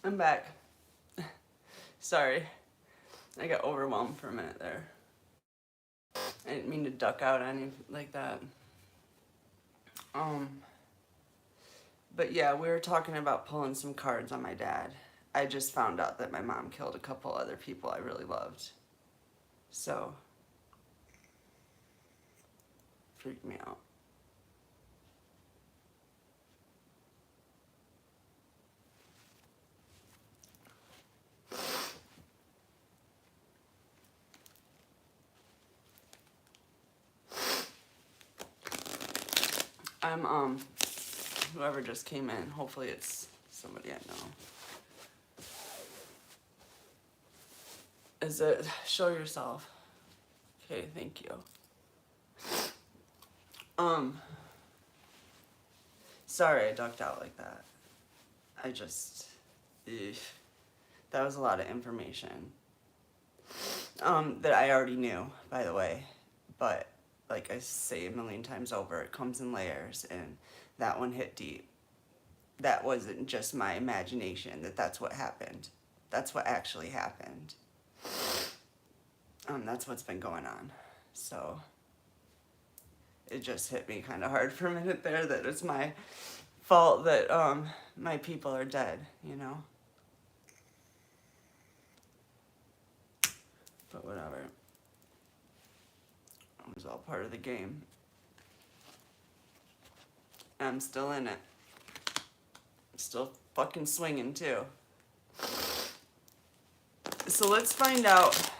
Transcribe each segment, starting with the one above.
I'm back. Sorry. I got overwhelmed for a minute there. I didn't mean to duck out on you like that. But yeah, we were talking about pulling some cards on my dad. I just found out that my mom killed a couple other people I really loved. So, freaked me out. I'm, whoever just came in, hopefully it's somebody I know. Is it, show yourself. Okay, thank you. Sorry I ducked out like that. I just, that was a lot of information. That I already knew, by the way, but like I say a million times over, it comes in layers, and that one hit deep. That wasn't just my imagination, that's what happened. That's what actually happened. That's what's been going on. So it just hit me kind of hard for a minute there that it's my fault that my people are dead, you know? But whatever. It was all part of the game. I'm still in it. Still fucking swinging too. So let's find out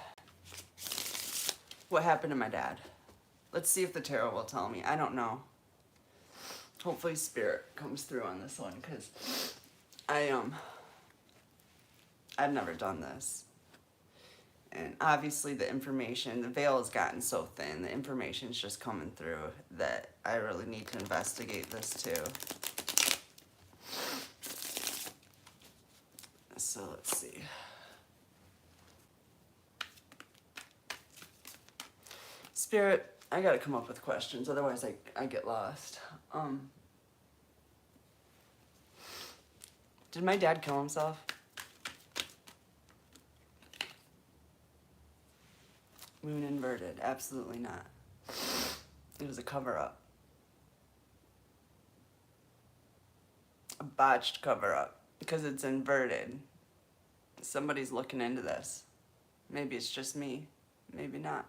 what happened to my dad. Let's see if the tarot will tell me. I don't know. Hopefully spirit comes through on this one, because I've never done this. And obviously the information, the veil has gotten so thin, the information's just coming through that I really need to investigate this too. So let's see. Spirit, I gotta come up with questions, otherwise I get lost. Did my dad kill himself? Moon inverted, absolutely not. It was a cover-up. A botched cover-up, because it's inverted. Somebody's looking into this. Maybe it's just me, maybe not.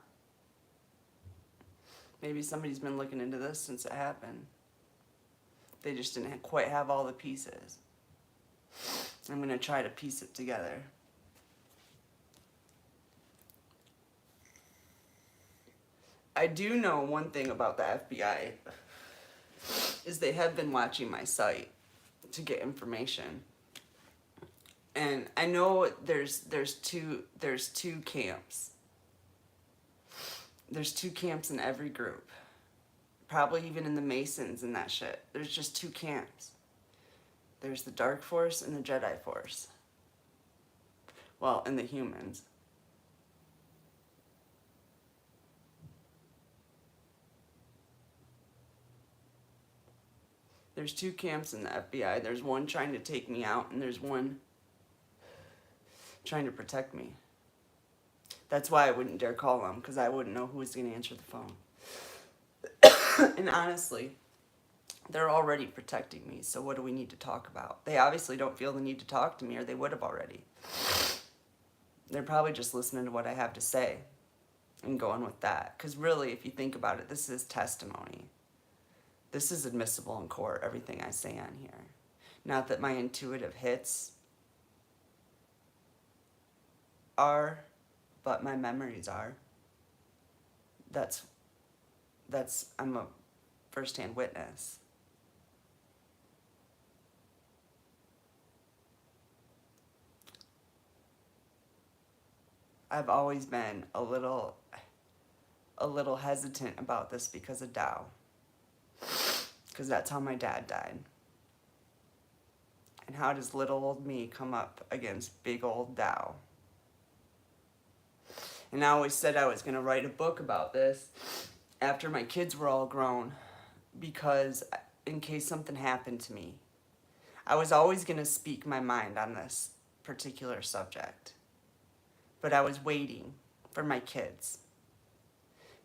Maybe somebody's been looking into this since it happened. They just didn't quite have all the pieces. I'm gonna try to piece it together. I do know one thing about the FBI, is they have been watching my site to get information. And I know there's two camps. There's two camps in every group. Probably even in the Masons and that shit. There's just two camps. There's the Dark Force and the Jedi Force. Well, and the humans. There's two camps in the FBI. There's one trying to take me out, and there's one trying to protect me. That's why I wouldn't dare call them, because I wouldn't know who was going to answer the phone. And honestly, they're already protecting me, so what do we need to talk about? They obviously don't feel the need to talk to me, or they would have already. They're probably just listening to what I have to say and going with that. Because really, if you think about it, this is testimony. This is admissible in court, everything I say on here. Not that my intuitive hits are, but my memories are. I'm a first-hand witness. I've always been a little hesitant about this because of Tao. Because that's how my dad died. And how does little old me come up against big old Tao? And I always said I was going to write a book about this after my kids were all grown, because in case something happened to me, I was always going to speak my mind on this. particular subject. But I was waiting for my kids.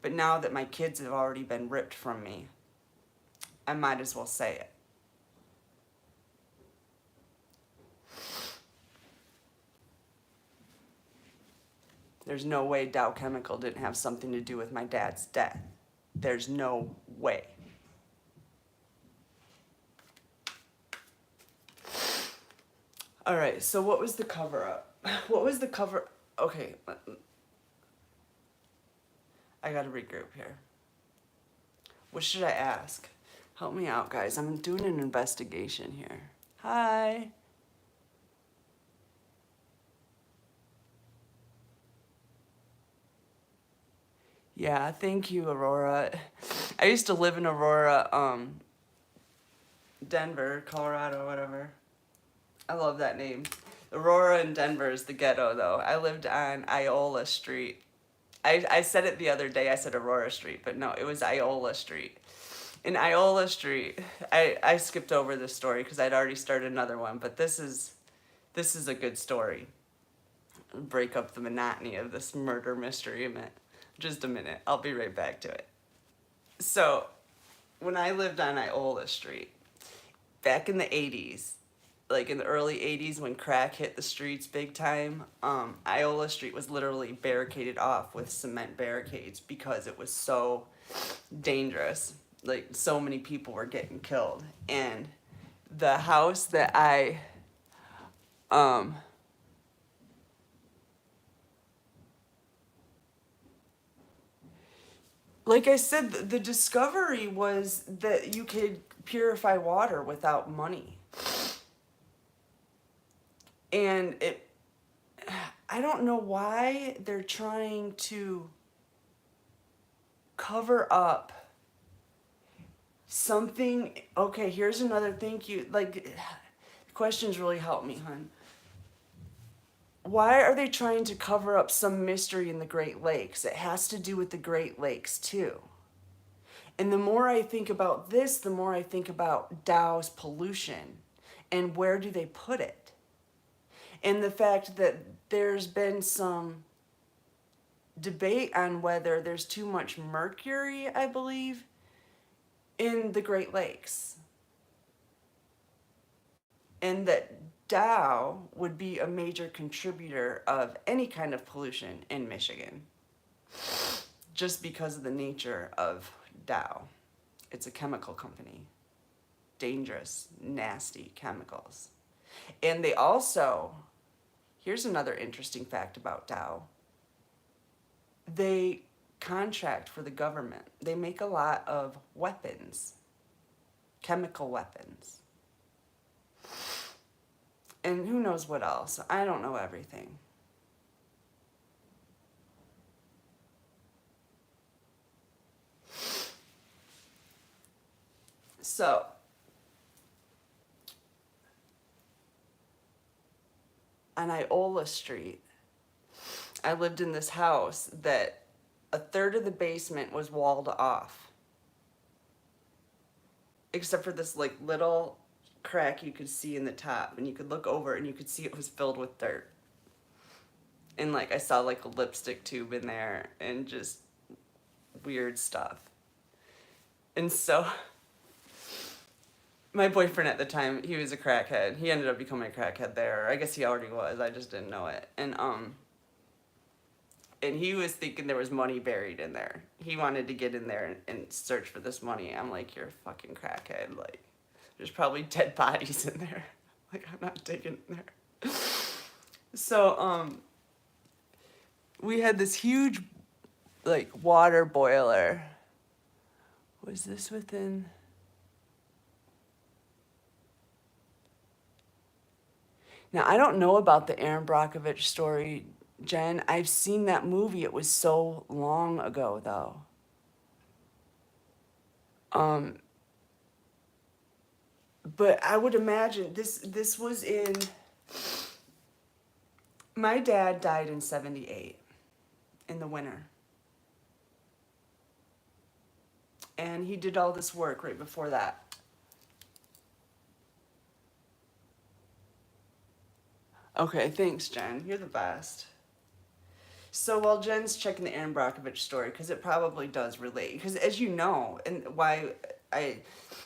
But now that my kids have already been ripped from me, I might as well say it. There's no way Dow Chemical didn't have something to do with my dad's death. There's no way. All right, so what was the cover up? What was the cover? Okay, I gotta regroup here. What should I ask? Help me out, guys. I'm doing an investigation here. Hi. Yeah, thank you, Aurora. I used to live in Aurora, Denver, Colorado, whatever. I love that name. Aurora and Denver is the ghetto, though. I lived on Iola Street. I said it the other day. I said Aurora Street, but no, it was Iola Street. In Iola Street, I skipped over this story because I'd already started another one, but this is a good story. Break up the monotony of this murder mystery a minute. Just a minute. I'll be right back to it. So, when I lived on Iola Street, back in the 80s, like in the early 80s when crack hit the streets big time, Iola Street was literally barricaded off with cement barricades because it was so dangerous. Like, so many people were getting killed. And the house that like I said, the discovery was that you could purify water without money. And I don't know why they're trying to cover up something. Okay, here's another thank you. Like, questions really help me, hon. Why are they trying to cover up some mystery in the Great Lakes? It has to do with the Great Lakes, too. And the more I think about this, the more I think about Dow's pollution and where do they put it? And the fact that there's been some debate on whether there's too much mercury, I believe, in the Great Lakes. And that Dow would be a major contributor of any kind of pollution in Michigan, just because of the nature of Dow. It's a chemical company. Dangerous, nasty chemicals. And they also, here's another interesting fact about Dow. They contract for the government. They make a lot of weapons, chemical weapons. And who knows what else? I don't know everything. So, on Iola Street, I lived in this house that a third of the basement was walled off. Except for this like little crack you could see in the top, and you could look over and you could see it was filled with dirt. And like I saw like a lipstick tube in there and just weird stuff. And so my boyfriend at the time, he was a crackhead. He ended up becoming a crackhead there. I guess he already was. I just didn't know it. And he was thinking there was money buried in there. He wanted to get in there and search for this money. I'm like, you're a fucking crackhead. Like, there's probably dead bodies in there. Like, I'm not digging in there. So, we had this huge, like, water boiler. Was this within... Now, I don't know about the Aaron Brockovich story, Jen. I've seen that movie. It was so long ago, though. But I would imagine this was in... My dad died in 78, in the winter. And he did all this work right before that. Okay, thanks, Jen. You're the best. So while Jen's checking the Aaron Brockovich story, because it probably does relate, because as you know, and why I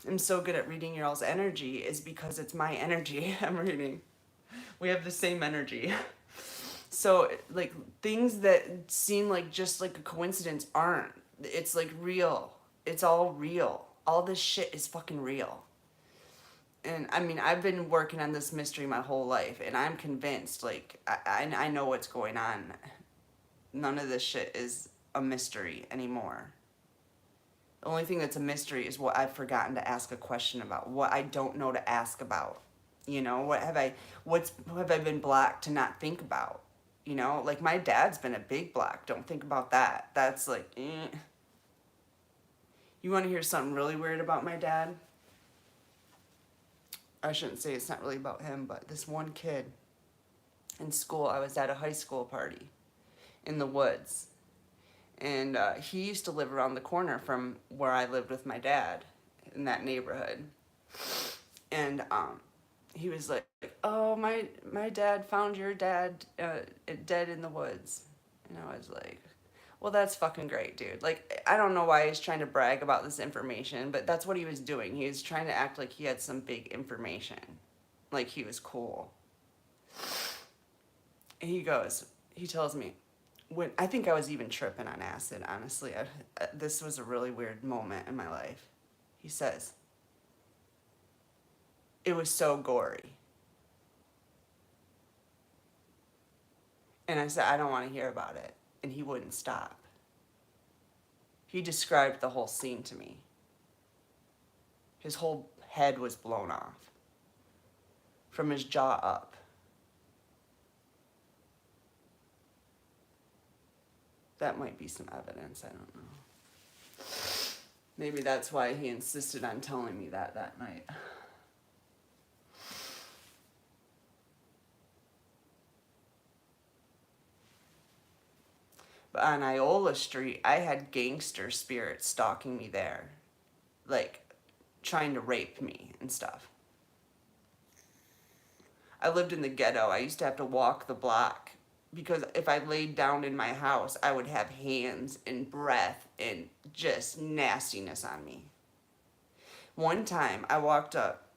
am so good at reading your all's energy is because it's my energy I'm reading. We have the same energy. So, like, things that seem like just like a coincidence aren't. It's like real. It's all real. All this shit is fucking real. And I mean, I've been working on this mystery my whole life, and I'm convinced, like, I know what's going on. None of this shit is a mystery anymore. The only thing that's a mystery is what I've forgotten to ask a question about, what I don't know to ask about. You know, what have I been blocked to not think about? You know, like my dad's been a big block. Don't think about that. That's like, eh. You want to hear something really weird about my dad? I shouldn't say it's not really about him, but this one kid in school, I was at a high school party in the woods. And he used to live around the corner from where I lived with my dad in that neighborhood. And he was like, "Oh, my dad found your dad dead in the woods." And I was like, "Well, that's fucking great, dude." Like, I don't know why he's trying to brag about this information, but that's what he was doing. He was trying to act like he had some big information, like he was cool. And he tells me, when I think I was even tripping on acid, honestly. This was a really weird moment in my life. He says, "It was so gory." And I said, "I don't want to hear about it." And he wouldn't stop. He described the whole scene to me. His whole head was blown off from his jaw up. That might be some evidence, I don't know. Maybe that's why he insisted on telling me that night. But on Iola Street, I had gangster spirits stalking me there. Like, trying to rape me and stuff. I lived in the ghetto. I used to have to walk the block because if I laid down in my house, I would have hands and breath and just nastiness on me. One time, I walked up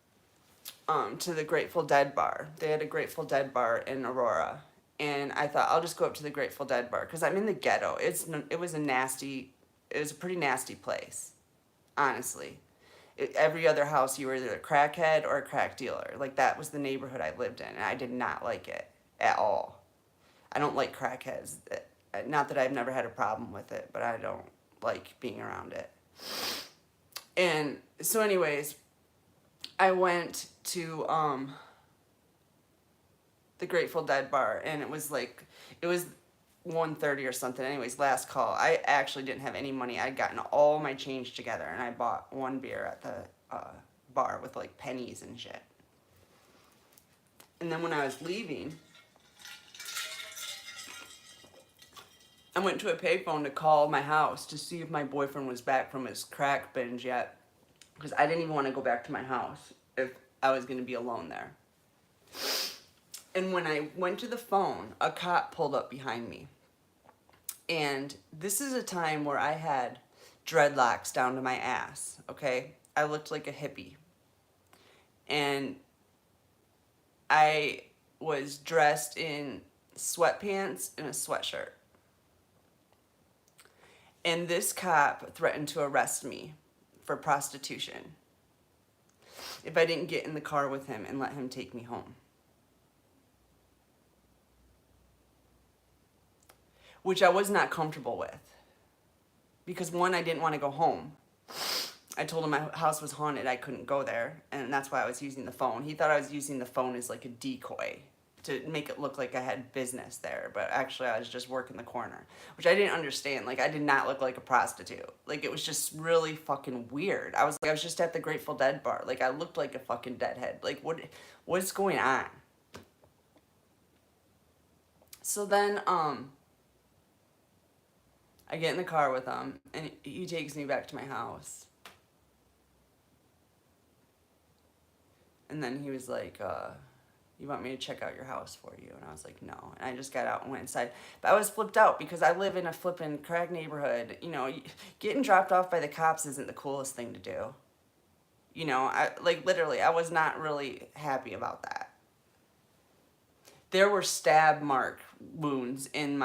to the Grateful Dead bar. They had a Grateful Dead bar in Aurora, and I thought I'll just go up to the Grateful Dead bar because I'm in the ghetto. It was a pretty nasty place, honestly. Every other house, you were either a crackhead or a crack dealer. Like, that was the neighborhood I lived in, and I did not like it at all. I don't like crackheads. Not that I've never had a problem with it, but I don't like being around it. And so anyways, I went to the Grateful Dead bar, and it was 1:30 or something. Anyways, last call. I actually didn't have any money. I'd gotten all my change together, and I bought one beer at the bar with like pennies and shit. And then when I was leaving, I went to a payphone to call my house to see if my boyfriend was back from his crack binge yet, because I didn't even want to go back to my house if I was going to be alone there. And when I went to the phone, a cop pulled up behind me. And this is a time where I had dreadlocks down to my ass, okay? I looked like a hippie. And I was dressed in sweatpants and a sweatshirt. And this cop threatened to arrest me for prostitution if I didn't get in the car with him and let him take me home. Which I was not comfortable with. Because one, I didn't want to go home. I told him my house was haunted, I couldn't go there, and that's why I was using the phone. He thought I was using the phone as like a decoy to make it look like I had business there, but actually I was just working the corner, which I didn't understand. Like, I did not look like a prostitute. Like, it was just really fucking weird. I was just at the Grateful Dead bar. Like, I looked like a fucking deadhead. Like, what's going on? So then, I get in the car with him, and he takes me back to my house. And then he was like, You want me to check out your house for you? And I was like, no. And I just got out and went inside. But I was flipped out because I live in a flippin' crack neighborhood. You know, getting dropped off by the cops isn't the coolest thing to do. You know, literally, I was not really happy about that. There were stab mark wounds in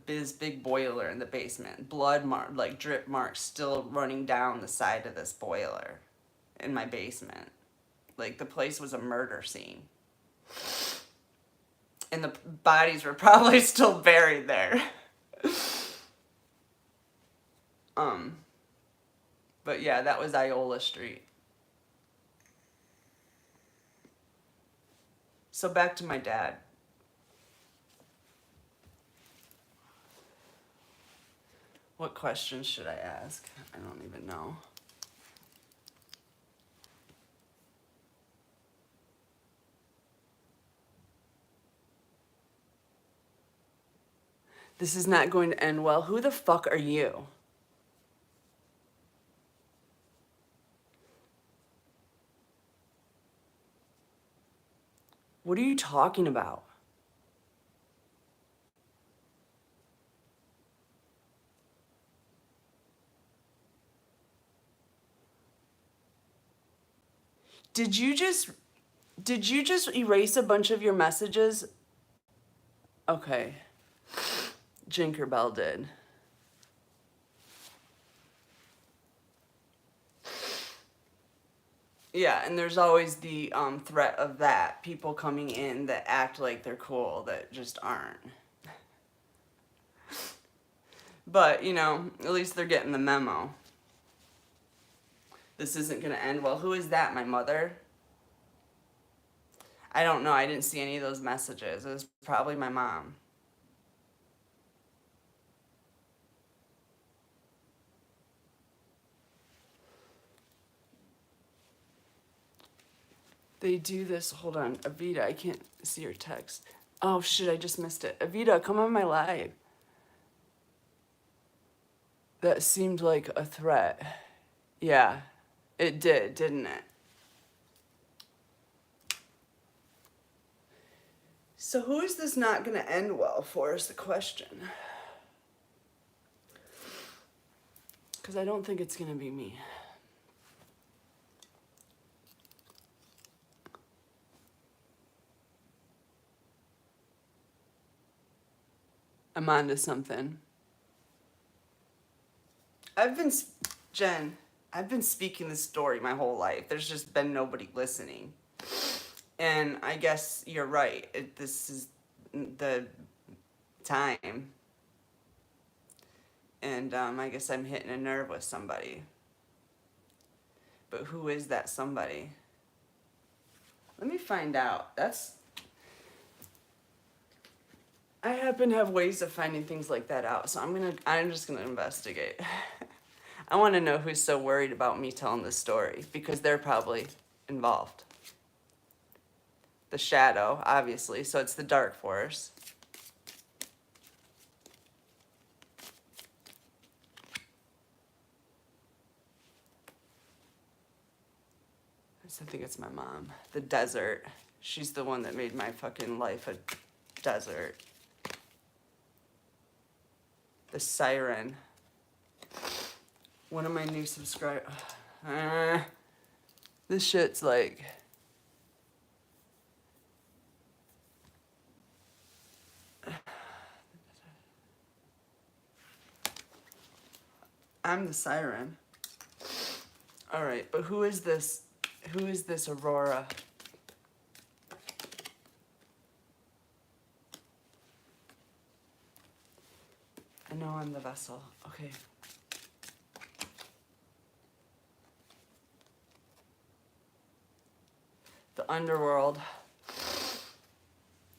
this big boiler in the basement. Blood mark, like drip marks still running down the side of this boiler in my basement. Like the place was a murder scene. And the bodies were probably still buried there. But yeah, that was Iola Street. So back to my dad. What questions should I ask? I don't even know. This is not going to end well. Who the fuck are you? What are you talking about? Did you just erase a bunch of your messages? Okay. Jinkerbell did. Yeah, and there's always the threat of that. People coming in that act like they're cool that just aren't. But, you know, at least they're getting the memo. This isn't going to end well. Who is that, my mother? I don't know. I didn't see any of those messages. It was probably my mom. They do this. Hold on. Avita, I can't see your text. Oh, shit, I just missed it. Avita, come on my live. That seemed like a threat. Yeah, it did, didn't it? So who is this not going to end well for is the question. Because I don't think it's going to be me. I'm onto something. Jen, I've been speaking this story my whole life. There's just been nobody listening. And I guess you're right. This is the time. And I guess I'm hitting a nerve with somebody. But who is that somebody? Let me find out. I happen to have ways of finding things like that out, so I'm just gonna investigate. I want to know who's so worried about me telling this story, because they're probably involved. The shadow, obviously, so it's the dark force. I think it's my mom. The desert. She's the one that made my fucking life a desert. The siren. One of my new subscribers. This shit's like. I'm the siren. All right, but who is this? Who is this Aurora? I know I'm the vessel. Okay. The underworld.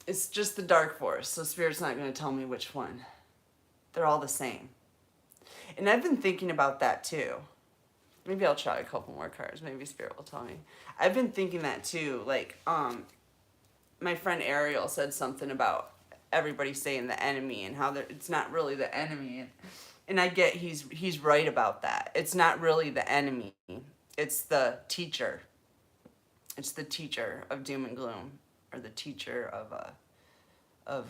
It's just the dark force, so Spirit's not going to tell me which one. They're all the same. And I've been thinking about that too. Maybe I'll try a couple more cards. Maybe Spirit will tell me. I've been thinking that too. Like, my friend Ariel said something about everybody saying the enemy and how it's not really the enemy. And I get he's right about that. It's not really the enemy. It's the teacher. It's the teacher of doom and gloom. or the teacher of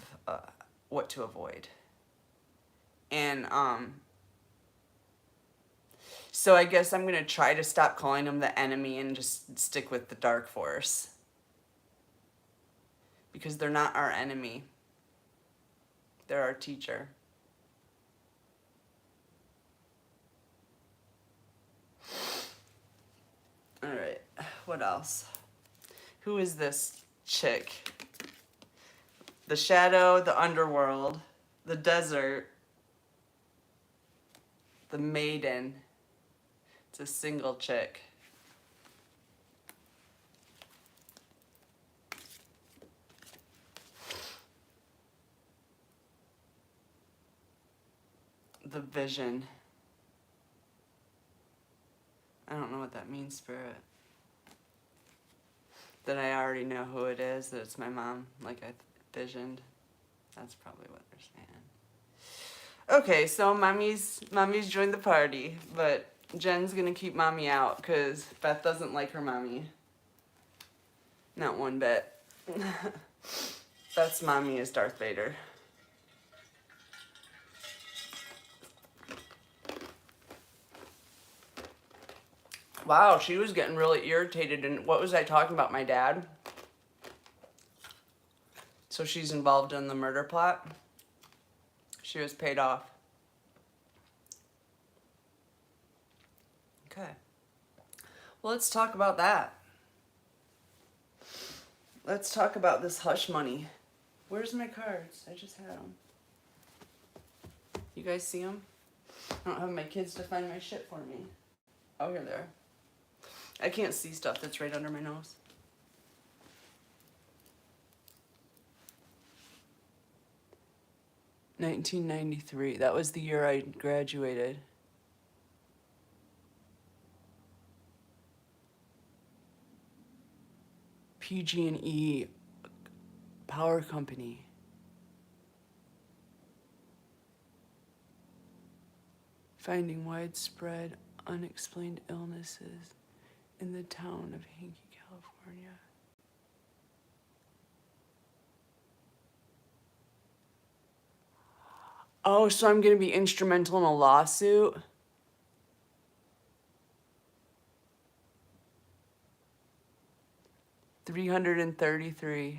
what to avoid. And so I guess I'm gonna try to stop calling them the enemy and just stick with the dark force, because they're not our enemy. They're our teacher. All right, what else? Who is this chick? The shadow, the underworld, the desert, the maiden. It's a single chick. The vision. I don't know what that means, Spirit. That I already know who it is, that it's my mom, like I visioned. That's probably what they're saying. Okay, so mommy's joined the party, but Jen's gonna keep mommy out because Beth doesn't like her mommy. Not one bit. Beth's mommy is Darth Vader. Wow, she was getting really irritated. And what was I talking about? My dad? So she's involved in the murder plot. She was paid off. Okay. Well, let's talk about that. Let's talk about this hush money. Where's my cards? I just had them. You guys see them? I don't have my kids to find my shit for me. Oh, here they are. I can't see stuff that's right under my nose. $1993. That was the year I graduated. PG&E Power Company. Finding widespread unexplained illnesses in the town of Hankey, California. Oh, so I'm going to be instrumental in a lawsuit? $333.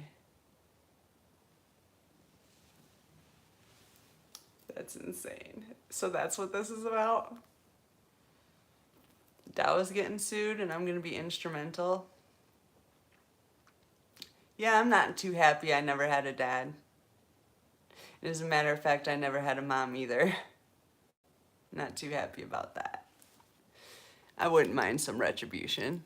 That's insane. So that's what this is about? Dow's getting sued and I'm going to be instrumental? Yeah, I'm not too happy I never had a dad. As a matter of fact, I never had a mom either. Not too happy about that. I wouldn't mind some retribution.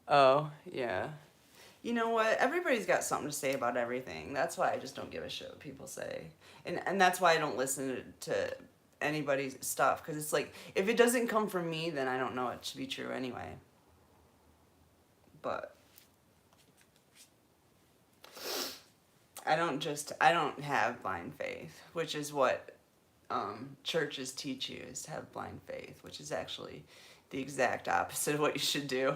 Oh, yeah. You know what? Everybody's got something to say about everything. That's why I just don't give a shit what people say. And that's why I don't listen to anybody's stuff. Because it's like, if it doesn't come from me, then I don't know it to be true anyway. But I don't have blind faith, which is what churches teach you, is to have blind faith, which is actually the exact opposite of what you should do.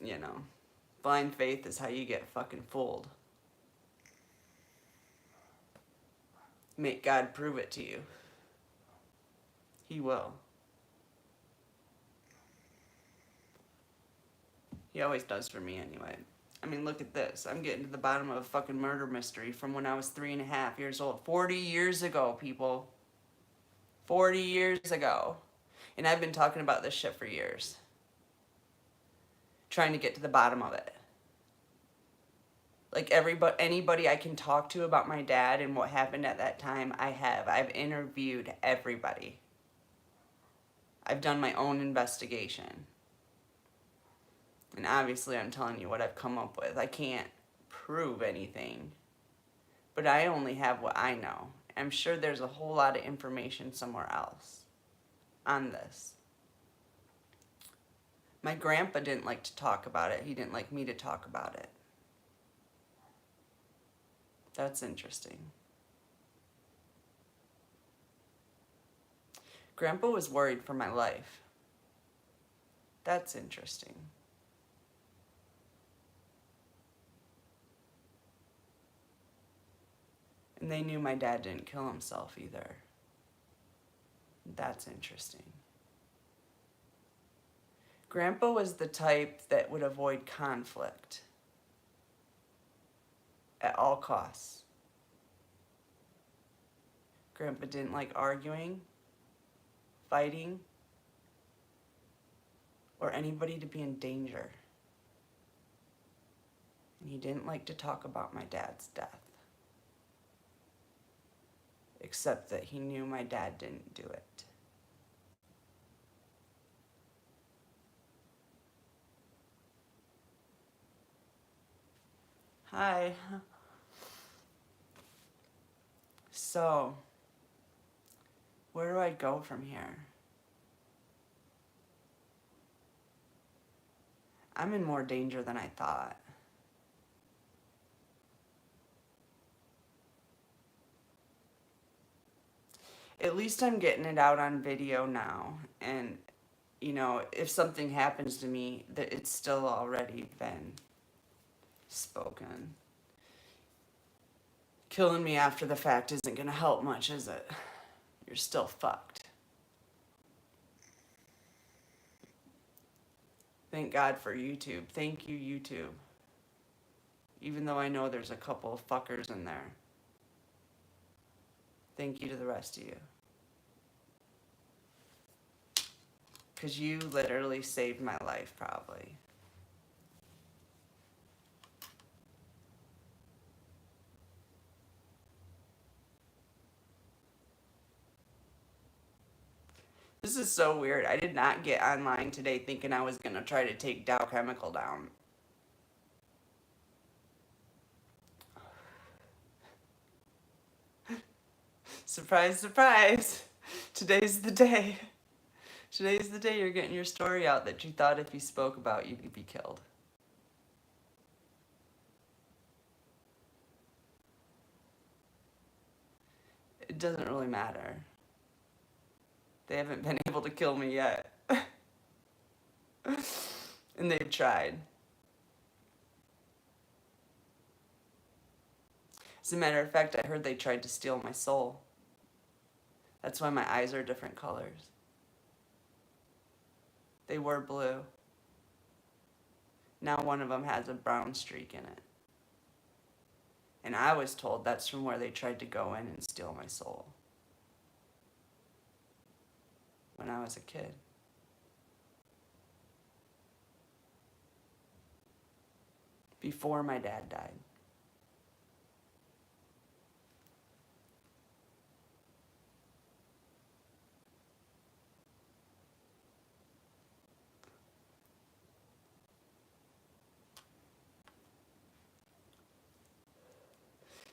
You know, blind faith is how you get fucking fooled. Make God prove it to you. He will. He always does for me anyway. I mean, look at this. I'm getting to the bottom of a fucking murder mystery from when I was 3.5 years old. 40 years ago, people. 40 years ago. And I've been talking about this shit for years. Trying to get to the bottom of it. Like anybody I can talk to about my dad and what happened at that time, I have. I've interviewed everybody. I've done my own investigation. And obviously I'm telling you what I've come up with. I can't prove anything. But I only have what I know. I'm sure there's a whole lot of information somewhere else on this. My grandpa didn't like to talk about it. He didn't like me to talk about it. That's interesting. Grandpa was worried for my life. That's interesting. And they knew my dad didn't kill himself either. That's interesting. Grandpa was the type that would avoid conflict at all costs. Grandpa didn't like arguing, fighting, or anybody to be in danger. And he didn't like to talk about my dad's death. Except that he knew my dad didn't do it. Hi. So, where do I go from here? I'm in more danger than I thought. At least I'm getting it out on video now. And, you know, if something happens to me, that it's still already been spoken. Killing me after the fact isn't going to help much, is it? You're still fucked. Thank God for YouTube. Thank you, YouTube. Even though I know there's a couple of fuckers in there. Thank you to the rest of you. Because you literally saved my life, probably. This is so weird. I did not get online today thinking I was going to try to take Dow Chemical down. Surprise, surprise. Today's the day. Today's the day you're getting your story out that you thought if you spoke about, you could be killed. It doesn't really matter. They haven't been able to kill me yet. And they've tried. As a matter of fact, I heard they tried to steal my soul. That's why my eyes are different colors. They were blue. Now one of them has a brown streak in it. And I was told that's from where they tried to go in and steal my soul. When I was a kid. Before my dad died.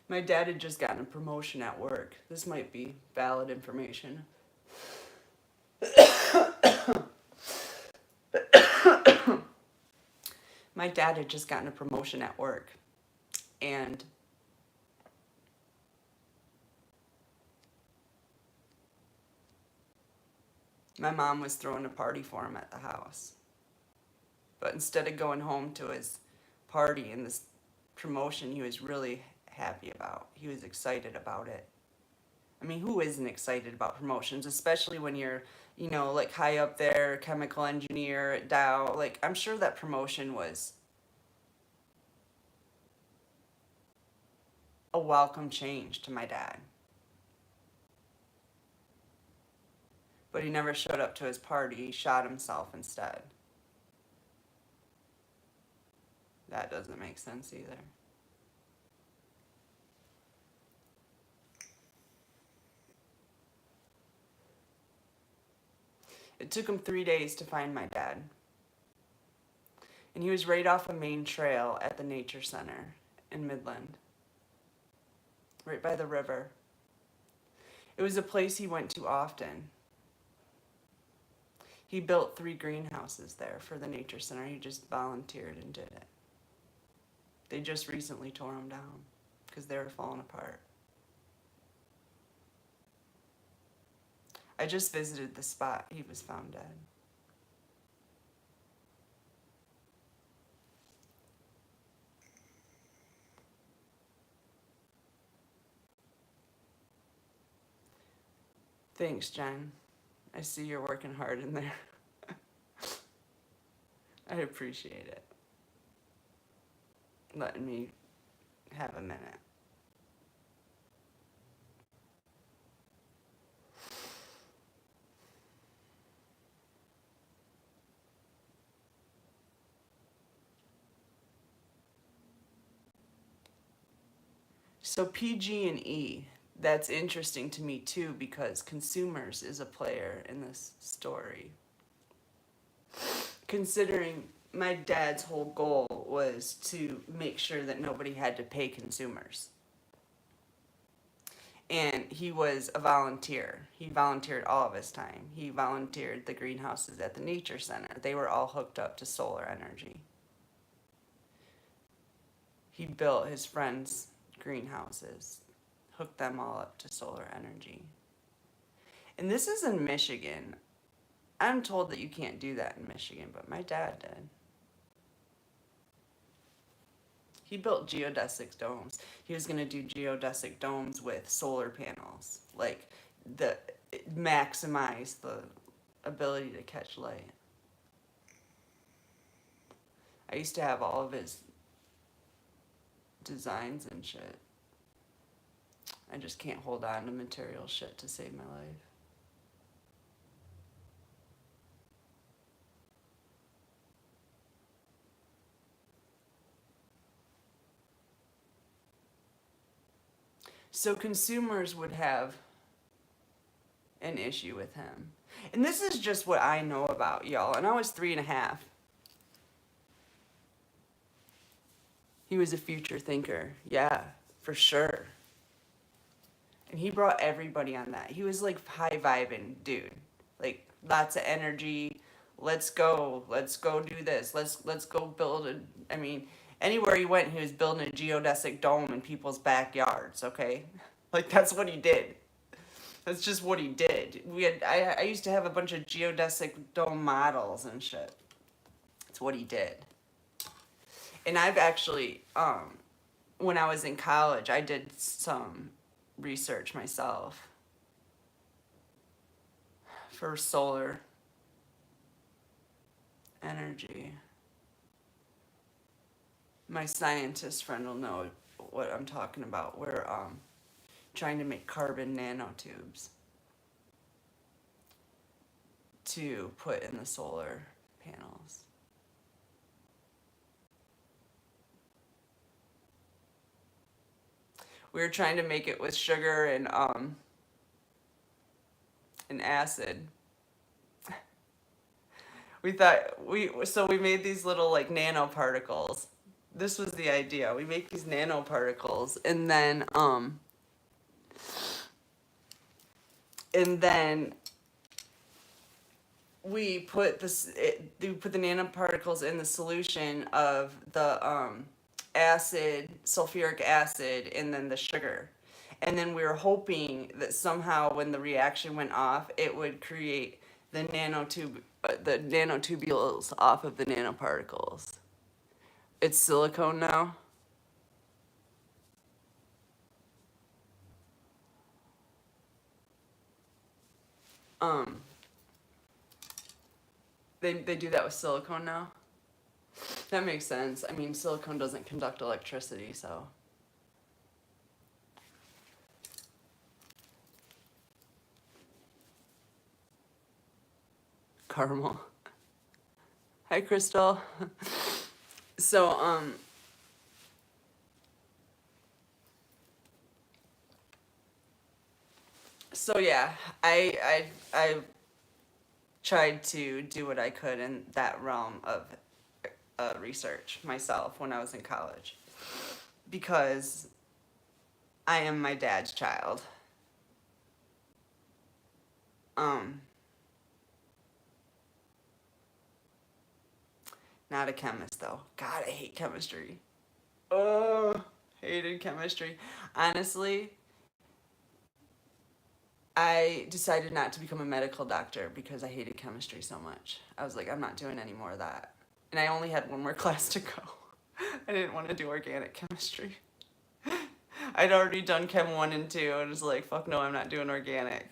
My dad had just gotten a promotion at work. This might be valid information. My dad had just gotten a promotion at work. And my mom was throwing a party for him at the house. But instead of going home to his party and this promotion he was really happy about, he was excited about it. I mean, who isn't excited about promotions, especially when you're, you know, like high up there, chemical engineer at Dow. Like, I'm sure that promotion was a welcome change to my dad. But he never showed up to his party. He shot himself instead. That doesn't make sense either. It took him 3 days to find my dad. And he was right off a main trail at the nature center in Midland. Right by the river. It was a place he went to often. He built 3 greenhouses there for the nature center. He just volunteered and did it. They just recently tore them down because they were falling apart. I just visited the spot he was found dead. Thanks, Jen. I see you're working hard in there. I appreciate it. Letting me have a minute. So PG&E, that's interesting to me too, because consumers is a player in this story. Considering my dad's whole goal was to make sure that nobody had to pay consumers. And he was a volunteer. He volunteered all of his time. He volunteered the greenhouses at the nature center. They were all hooked up to solar energy. He built his friends' greenhouses, hooked them all up to solar energy. And this is in Michigan. I'm told that you can't do that in Michigan, but my dad did. He built geodesic domes. He was going to do geodesic domes with solar panels, like the maximize the ability to catch light. I used to have all of his designs and shit. I just can't hold on to material shit to save my life. So consumers would have an issue with him. And this is just what I know about, y'all. And I was 3.5. He was a future thinker. Yeah, for sure. And he brought everybody on that. He was like high vibing dude. Like lots of energy. Let's go do this. Let's go build a, I mean, anywhere he went, he was building a geodesic dome in people's backyards, okay? Like that's what he did. That's just what he did. I used to have a bunch of geodesic dome models and shit. That's what he did. And I've actually, when I was in college, I did some research myself for solar energy. My scientist friend will know what I'm talking about. We're trying to make carbon nanotubes to put in the solar panels. We were trying to make it with sugar and acid. We thought we made these little like nanoparticles. This was the idea. We make these nanoparticles and then we put we put the nanoparticles in the solution of the acid, sulfuric acid, and then the sugar. And then we were hoping that somehow when the reaction went off, it would create the nanotubules off of the nanoparticles. It's silicone now. Um, they do that with silicone now. That makes sense. I mean, silicone doesn't conduct electricity, so. Caramel. Hi, Crystal. So, so yeah, I tried to do what I could in that realm of research myself when I was in college, because I am my dad's child. Not a chemist though. God, I hate chemistry. Oh, hated chemistry. Honestly, I decided not to become a medical doctor because I hated chemistry so much. I was like, I'm not doing any more of that. And I only had one more class to go. I didn't want to do organic chemistry. I'd already done Chem 1 and 2 and was like, fuck no, I'm not doing organic.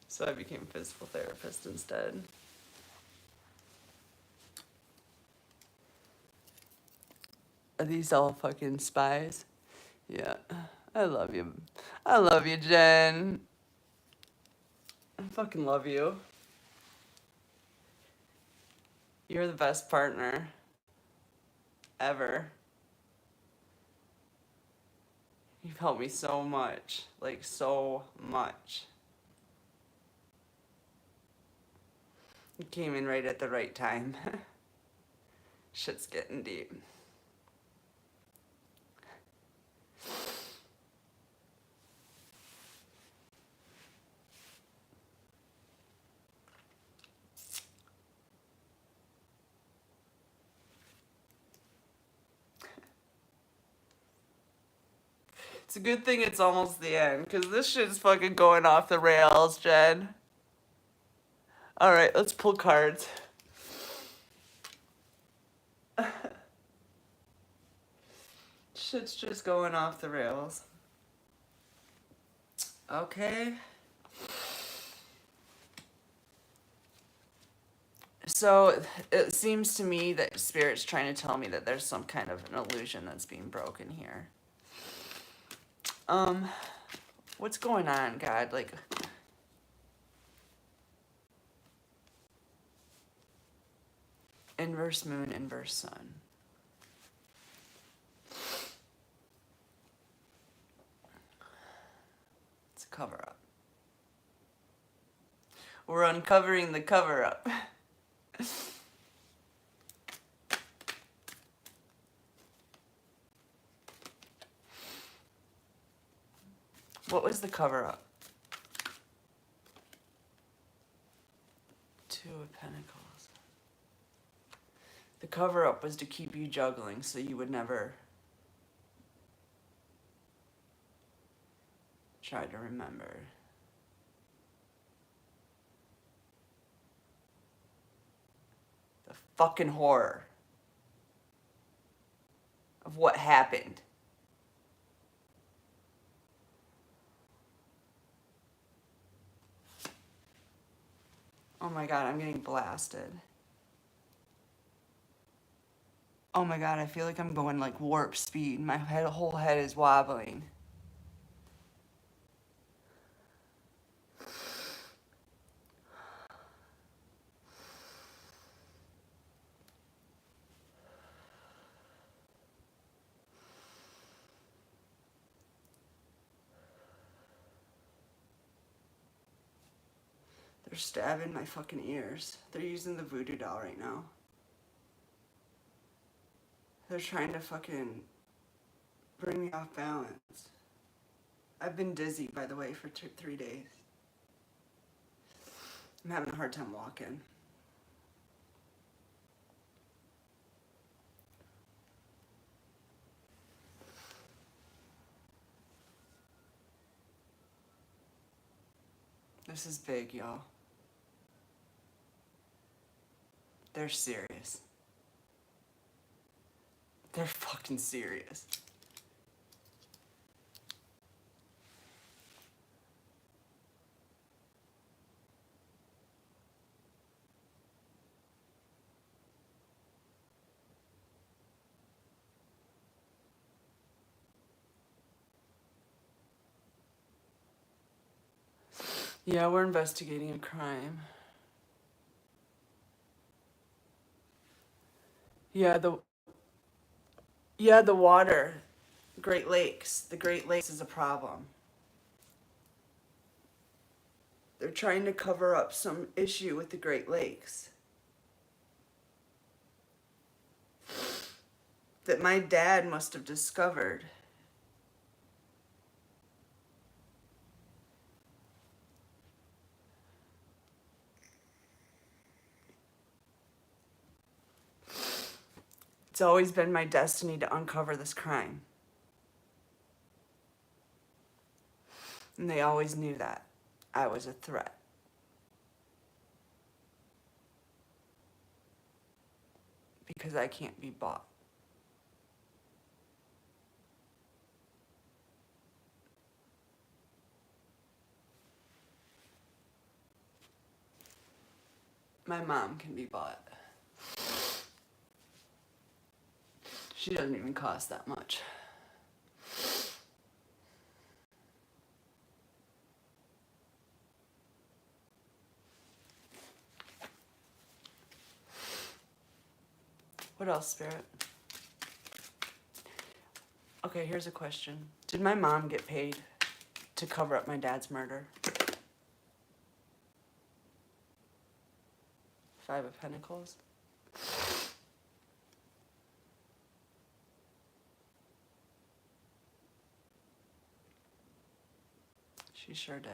So I became a physical therapist instead. Are these all fucking spies? Yeah. I love you. I love you, Jen. I fucking love you. You're the best partner ever. You've helped me so much. Like, so much. You came in right at the right time. Shit's getting deep. It's a good thing it's almost the end, because this shit's fucking going off the rails, Jen. Alright, let's pull cards. Shit's just going off the rails. Okay. So it seems to me that Spirit's trying to tell me that there's some kind of an illusion that's being broken here. What's going on, God? Like, inverse moon, inverse sun. It's a cover up. We're uncovering the cover up. What was the cover up? Two of Pentacles. The cover up was to keep you juggling so you would never try to remember. The fucking horror of what happened. Oh my God, I'm getting blasted. Oh my God, I feel like I'm going like warp speed. My whole head is wobbling. They're stabbing my fucking ears. They're using the voodoo doll right now. They're trying to fucking bring me off balance. I've been dizzy, by the way, for 3 days. I'm having a hard time walking. This is big, y'all. They're serious. They're fucking serious. Yeah, we're investigating a crime. Yeah, the water. Great Lakes. The Great Lakes is a problem. They're trying to cover up some issue with the Great Lakes that my dad must have discovered. It's always been my destiny to uncover this crime. And they always knew that I was a threat. Because I can't be bought. My mom can be bought. She doesn't even cost that much. What else, Spirit? Okay, here's a question. Did my mom get paid to cover up my dad's murder? Five of Pentacles. She sure did.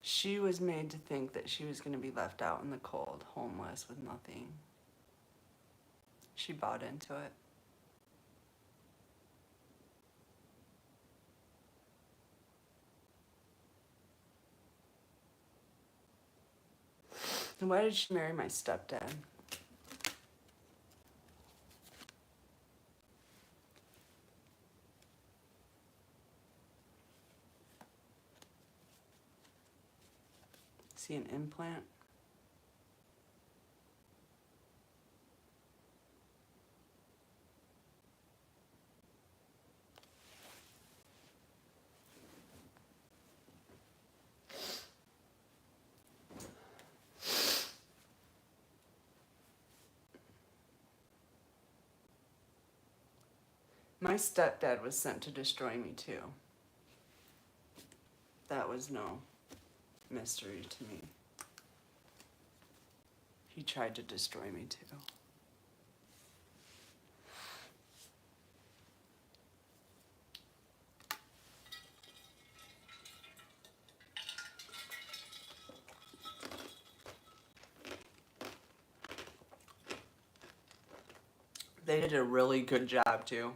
She was made to think that she was going to be left out in the cold, homeless, with nothing. She bought into it. And why did she marry my stepdad? Is he an implant? My stepdad was sent to destroy me too. That was no mystery to me. He tried to destroy me too. They did a really good job too.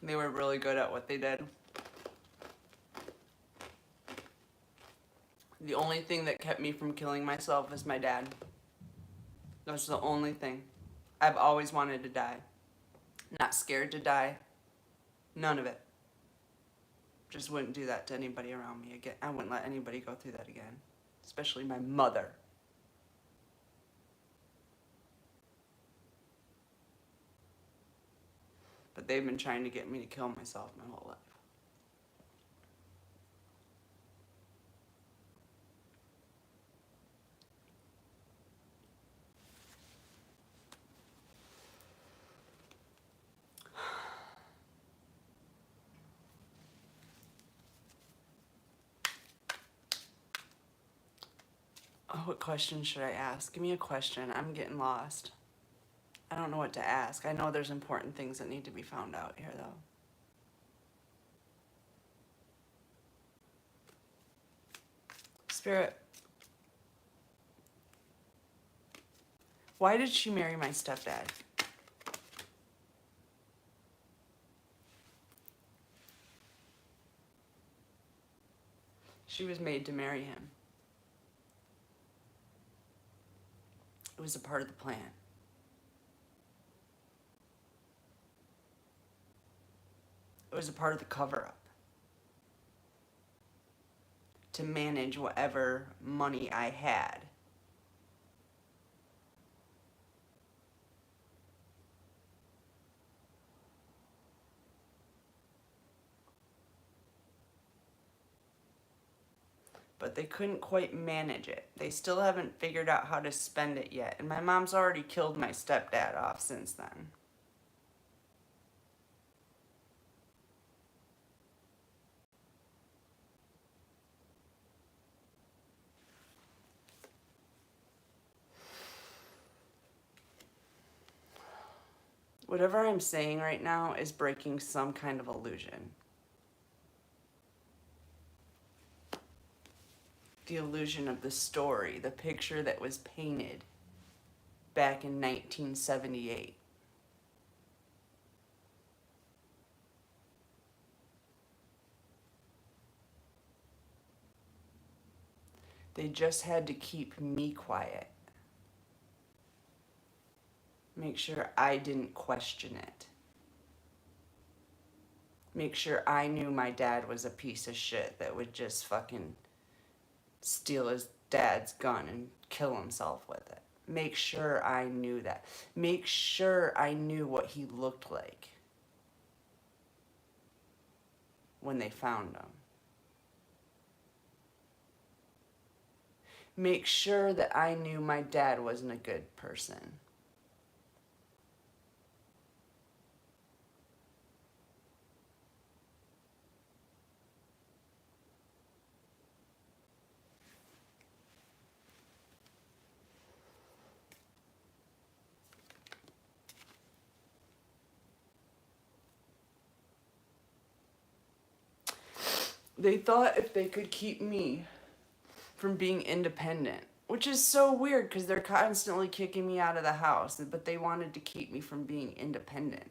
They were really good at what they did. The only thing that kept me from killing myself is my dad. That's the only thing. I've always wanted to die. Not scared to die. None of it. Just wouldn't do that to anybody around me again. I wouldn't let anybody go through that again. Especially my mother. But they've been trying to get me to kill myself my whole life. Oh, what question should I ask? Give me a question. I'm getting lost. I don't know what to ask. I know there's important things that need to be found out here, though. Spirit, why did she marry my stepdad? She was made to marry him. It was a part of the plan. It was a part of the cover-up. To manage whatever money I had. But they couldn't quite manage it. They still haven't figured out how to spend it yet. And my mom's already killed my stepdad off since then. Whatever I'm saying right now is breaking some kind of illusion. The illusion of the story, the picture that was painted back in 1978. They just had to keep me quiet. Make sure I didn't question it. Make sure I knew my dad was a piece of shit that would just fucking steal his dad's gun and kill himself with it. Make sure I knew that. Make sure I knew what he looked like when they found him. Make sure that I knew my dad wasn't a good person. They thought if they could keep me from being independent, which is so weird because they're constantly kicking me out of the house, but they wanted to keep me from being independent.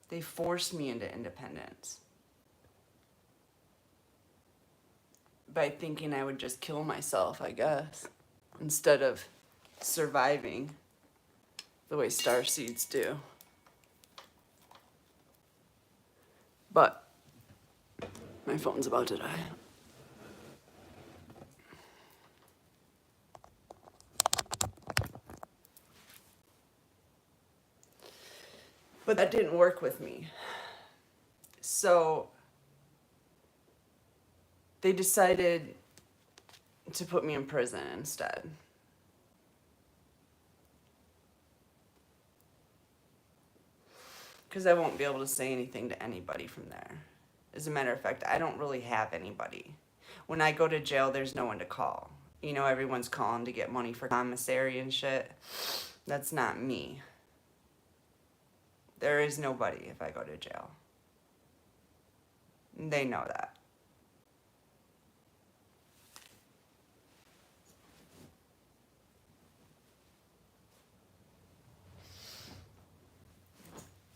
They forced me into independence by thinking I would just kill myself, I guess, instead of surviving the way starseeds do. But my phone's about to die. But that didn't work with me. So they decided to put me in prison instead. Because I won't be able to say anything to anybody from there. As a matter of fact, I don't really have anybody. When I go to jail, there's no one to call. You know, everyone's calling to get money for commissary and shit. That's not me. There is nobody if I go to jail. They know that.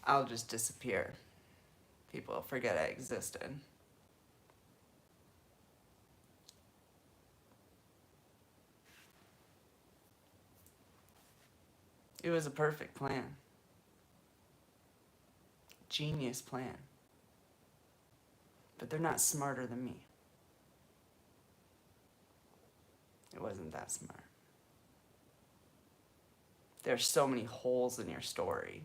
I'll just disappear. People will forget I existed. It was a perfect plan. Genius plan. But they're not smarter than me. It wasn't that smart. There's so many holes in your story.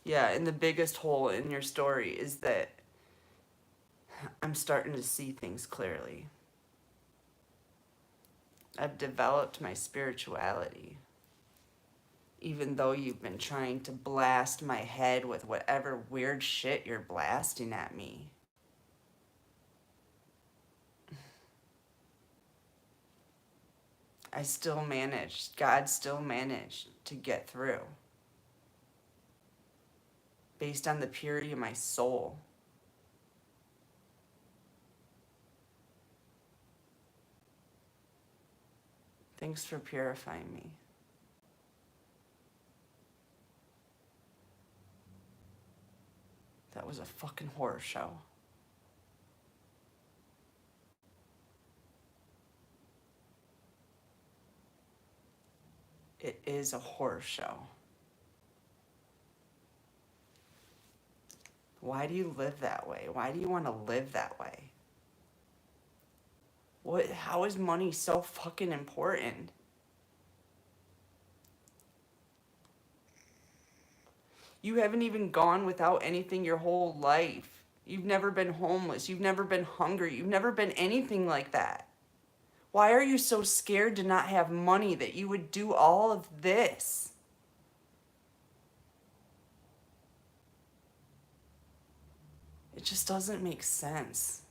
Yeah, and the biggest hole in your story is that I'm starting to see things clearly. I've developed my spirituality. Even though you've been trying to blast my head with whatever weird shit you're blasting at me. I still managed, God still managed to get through. Based on the purity of my soul. Thanks for purifying me. That was a fucking horror show. It is a horror show. Why do you live that way? Why do you want to live that way? How is money so fucking important? You haven't even gone without anything your whole life. You've never been homeless. You've never been hungry. You've never been anything like that. Why are you so scared to not have money that you would do all of this? It just doesn't make sense.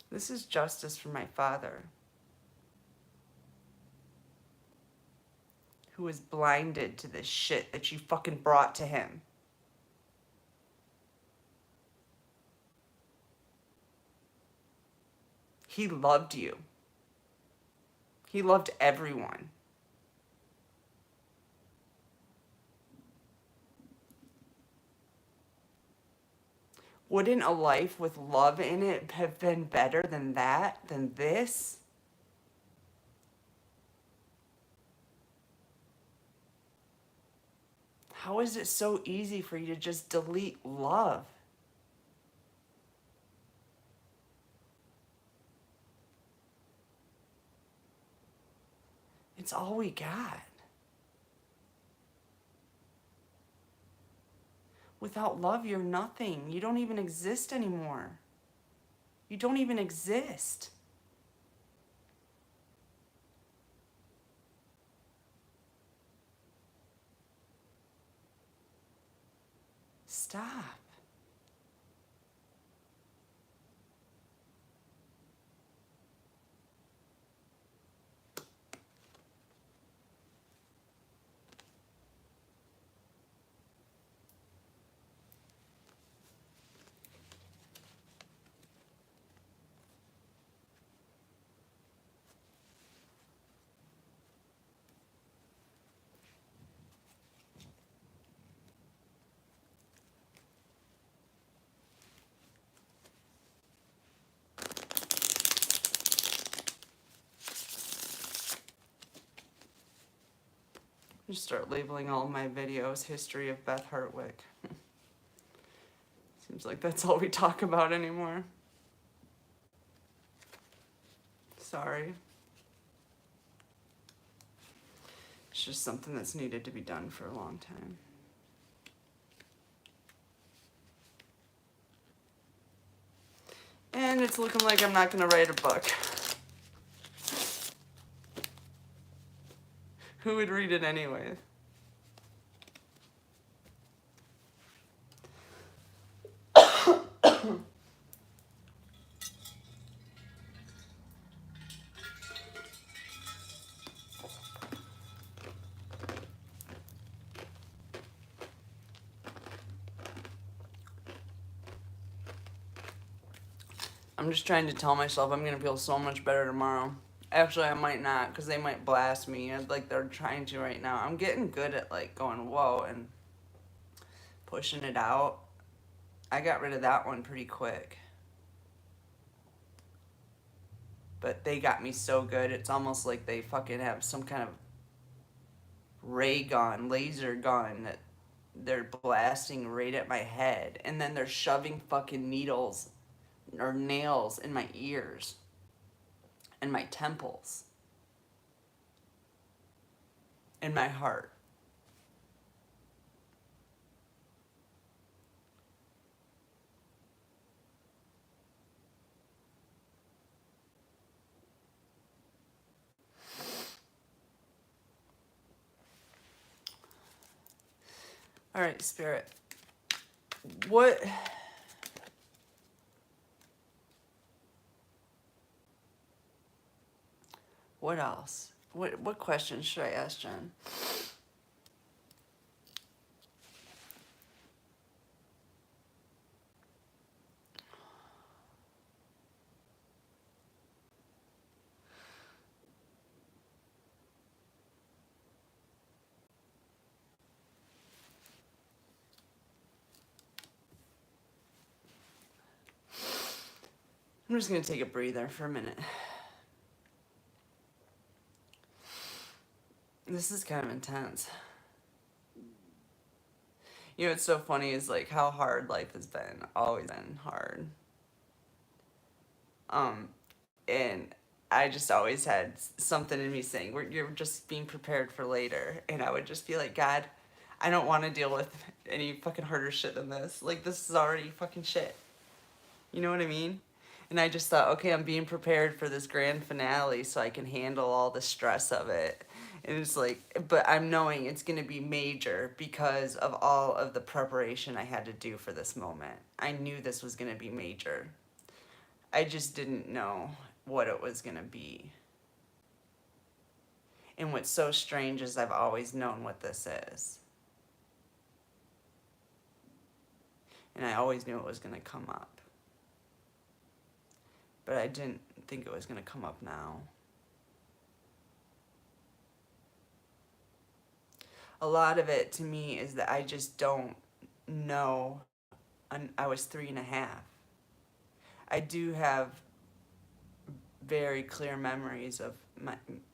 This is justice for my father, who was blinded to this shit that you fucking brought to him. He loved you. He loved everyone. Wouldn't a life with love in it have been better than that, than this? How is it so easy for you to just delete love? It's all we got. Without love, you're nothing. You don't even exist anymore. You don't even exist. Stop. Just start labeling all my videos History of Beth Hartwick. Seems like that's all we talk about anymore. Sorry. It's just something that's needed to be done for a long time. And it's looking like I'm not going to write a book. Who would read it anyway? I'm just trying to tell myself I'm going to feel so much better tomorrow. Actually, I might not, because they might blast me, like they're trying to right now. I'm getting good at, like, going, whoa, and pushing it out. I got rid of that one pretty quick. But they got me so good, it's almost like they fucking have some kind of ray gun, laser gun that they're blasting right at my head. And then they're shoving fucking needles or nails in my ears and my temples and my heart. All right, Spirit. What else? What questions should I ask Jen? I'm just going to take a breather for a minute. This is kind of intense. You know what's so funny is like how hard life has been. Always been hard. And I just always had something in me saying, you're just being prepared for later. And I would just be like, God, I don't want to deal with any fucking harder shit than this. Like, this is already fucking shit. You know what I mean? And I just thought, okay, I'm being prepared for this grand finale so I can handle all the stress of it. And it's like, but I'm knowing it's going to be major because of all of the preparation I had to do for this moment. I knew this was going to be major. I just didn't know what it was going to be. And what's so strange is I've always known what this is. And I always knew it was going to come up. But I didn't think it was going to come up now. A lot of it to me is that I just don't know. I was 3.5. I do have very clear memories of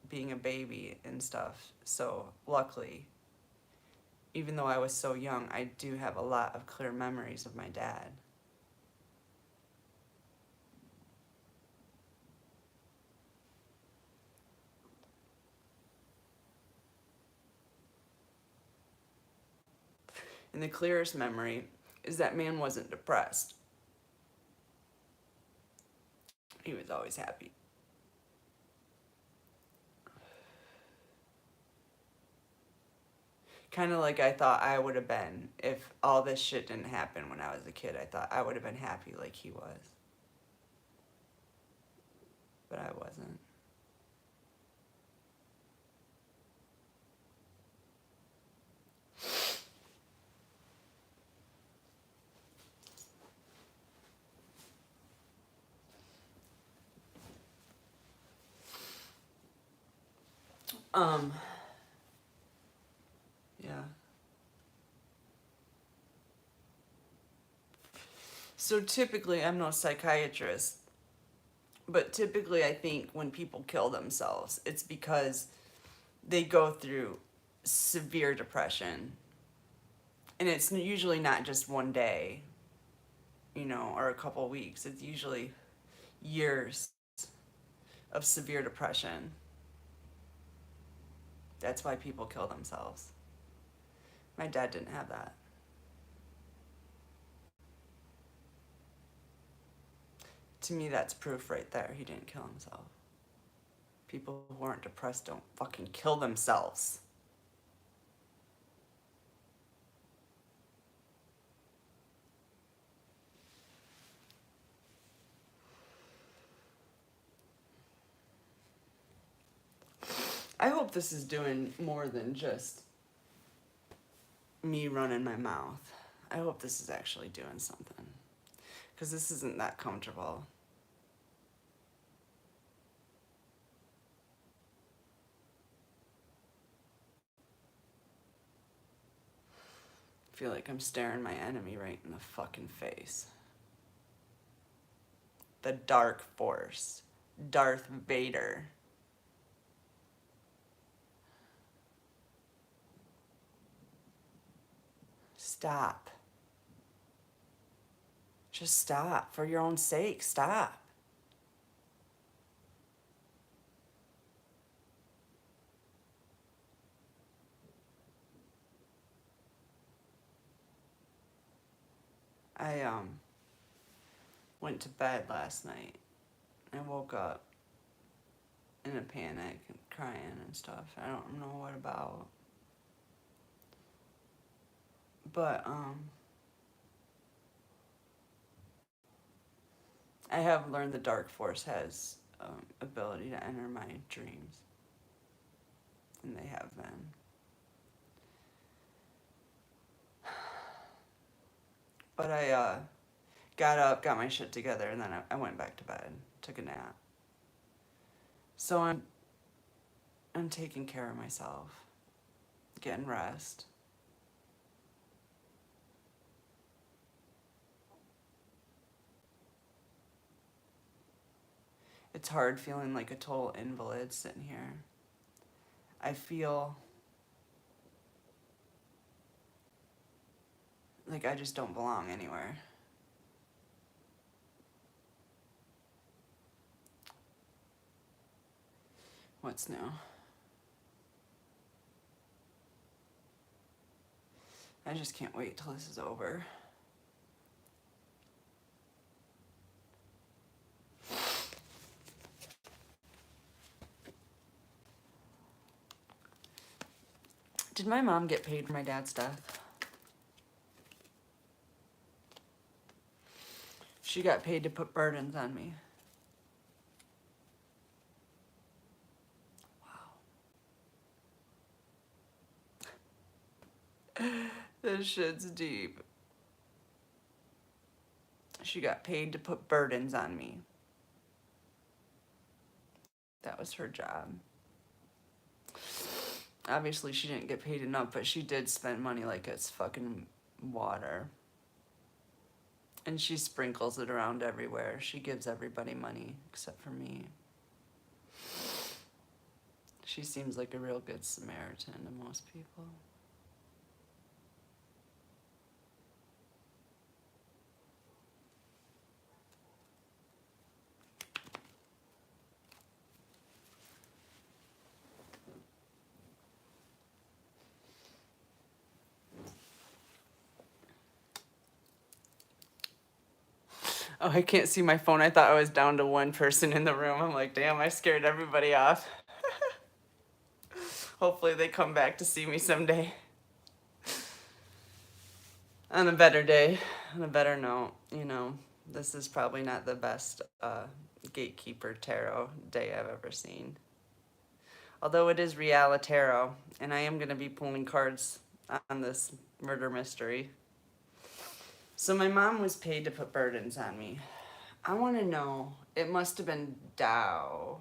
being a baby and stuff. So luckily, even though I was so young, I do have a lot of clear memories of my dad. And the clearest memory is that man wasn't depressed. He was always happy. Kind of like I thought I would have been if all this shit didn't happen when I was a kid. I thought I would have been happy like he was. But I wasn't. Yeah. So typically, I'm no psychiatrist, but typically I think when people kill themselves, it's because they go through severe depression. And it's usually not just one day, or a couple weeks. It's usually years of severe depression. That's why people kill themselves. My dad didn't have that. To me, that's proof right there. He didn't kill himself. People who aren't depressed don't fucking kill themselves. I hope this is doing more than just me running my mouth. I hope this is actually doing something. Because this isn't that comfortable. I feel like I'm staring my enemy right in the fucking face. The Dark Force. Darth Vader. Stop. Just stop. For your own sake, stop. I went to bed last night. I woke up in a panic and crying and stuff. I don't know what about. But I have learned the Dark Force has ability to enter my dreams. And they have been. But I got up, got my shit together, and then I went back to bed, took a nap. So I'm taking care of myself, getting rest. It's hard feeling like a total invalid sitting here. I feel like I just don't belong anywhere. What's new? I just can't wait till this is over. Did my mom get paid for my dad's death? She got paid to put burdens on me. Wow. This shit's deep. She got paid to put burdens on me. That was her job. Obviously, she didn't get paid enough, but she did spend money like it's fucking water. And she sprinkles it around everywhere. She gives everybody money except for me. She seems like a real good Samaritan to most people. Oh, I can't see my phone. I thought I was down to one person in the room. I'm like, damn, I scared everybody off. Hopefully they come back to see me someday. On a better day, on a better note, you know, this is probably not the best Gatekeeper tarot day I've ever seen. Although it is Reality Tarot, and I am going to be pulling cards on this murder mystery. So my mom was paid to put burdens on me. I want to know, it must have been Tao.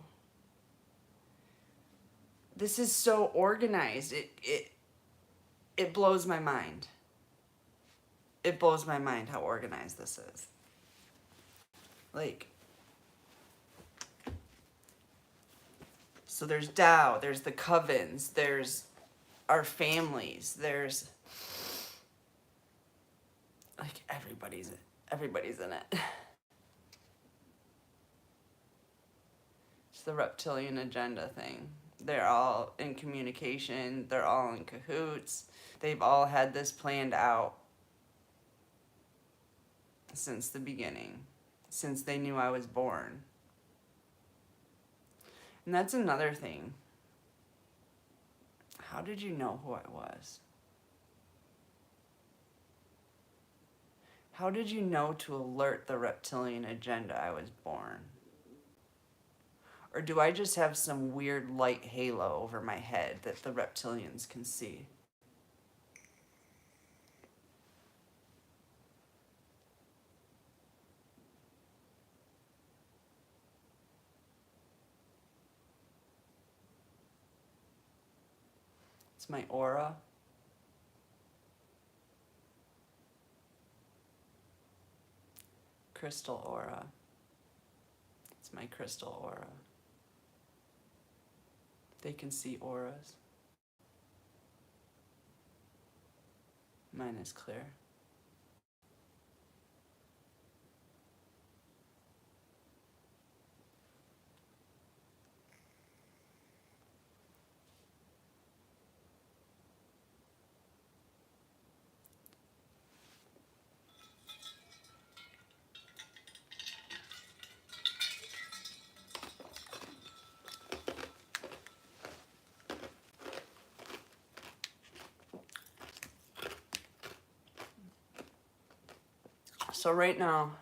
This is so organized. It blows my mind. It blows my mind how organized this is. Like, so there's Tao, there's the covens, there's our families, there's like everybody's in it. It's the reptilian agenda thing. They're all in communication, they're all in cahoots. They've all had this planned out since the beginning, since they knew I was born. And that's another thing. How did you know who I was? How did you know to alert the reptilian agenda I was born? Or do I just have some weird light halo over my head that the reptilians can see? It's my aura. Crystal aura. It's my crystal aura. They can see auras. Mine is clear. So right now,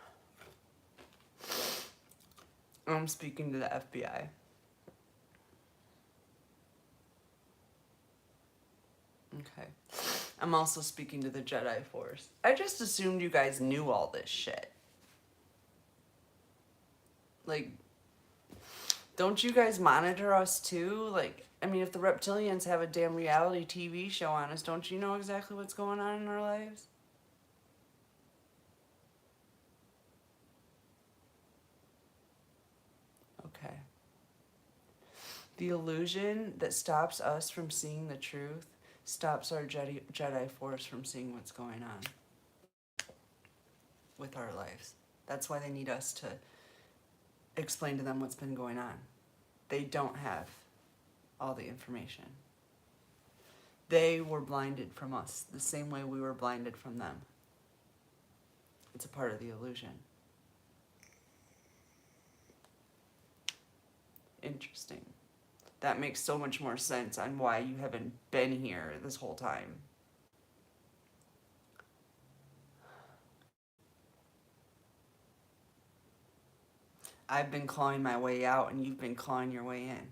I'm speaking to the FBI. Okay. I'm also speaking to the Jedi Force. I just assumed you guys knew all this shit. Like, don't you guys monitor us too? Like, I mean, if the reptilians have a damn reality TV show on us, don't you know exactly what's going on in our lives? Okay. The illusion that stops us from seeing the truth stops our Jedi Force from seeing what's going on with our lives. That's why they need us to explain to them what's been going on. They don't have all the information. They were blinded from us the same way we were blinded from them. It's a part of the illusion. Interesting. That makes so much more sense on why you haven't been here this whole time. I've been clawing my way out and you've been clawing your way in.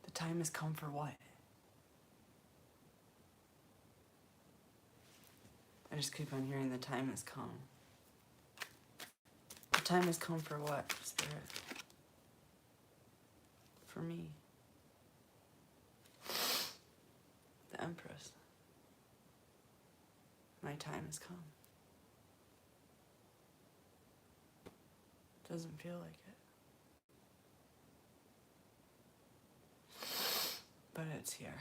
The time has come for what? I just keep on hearing the time has come. The time has come for what, Spirit? For me. The Empress. My time has come. Doesn't feel like it. But it's here.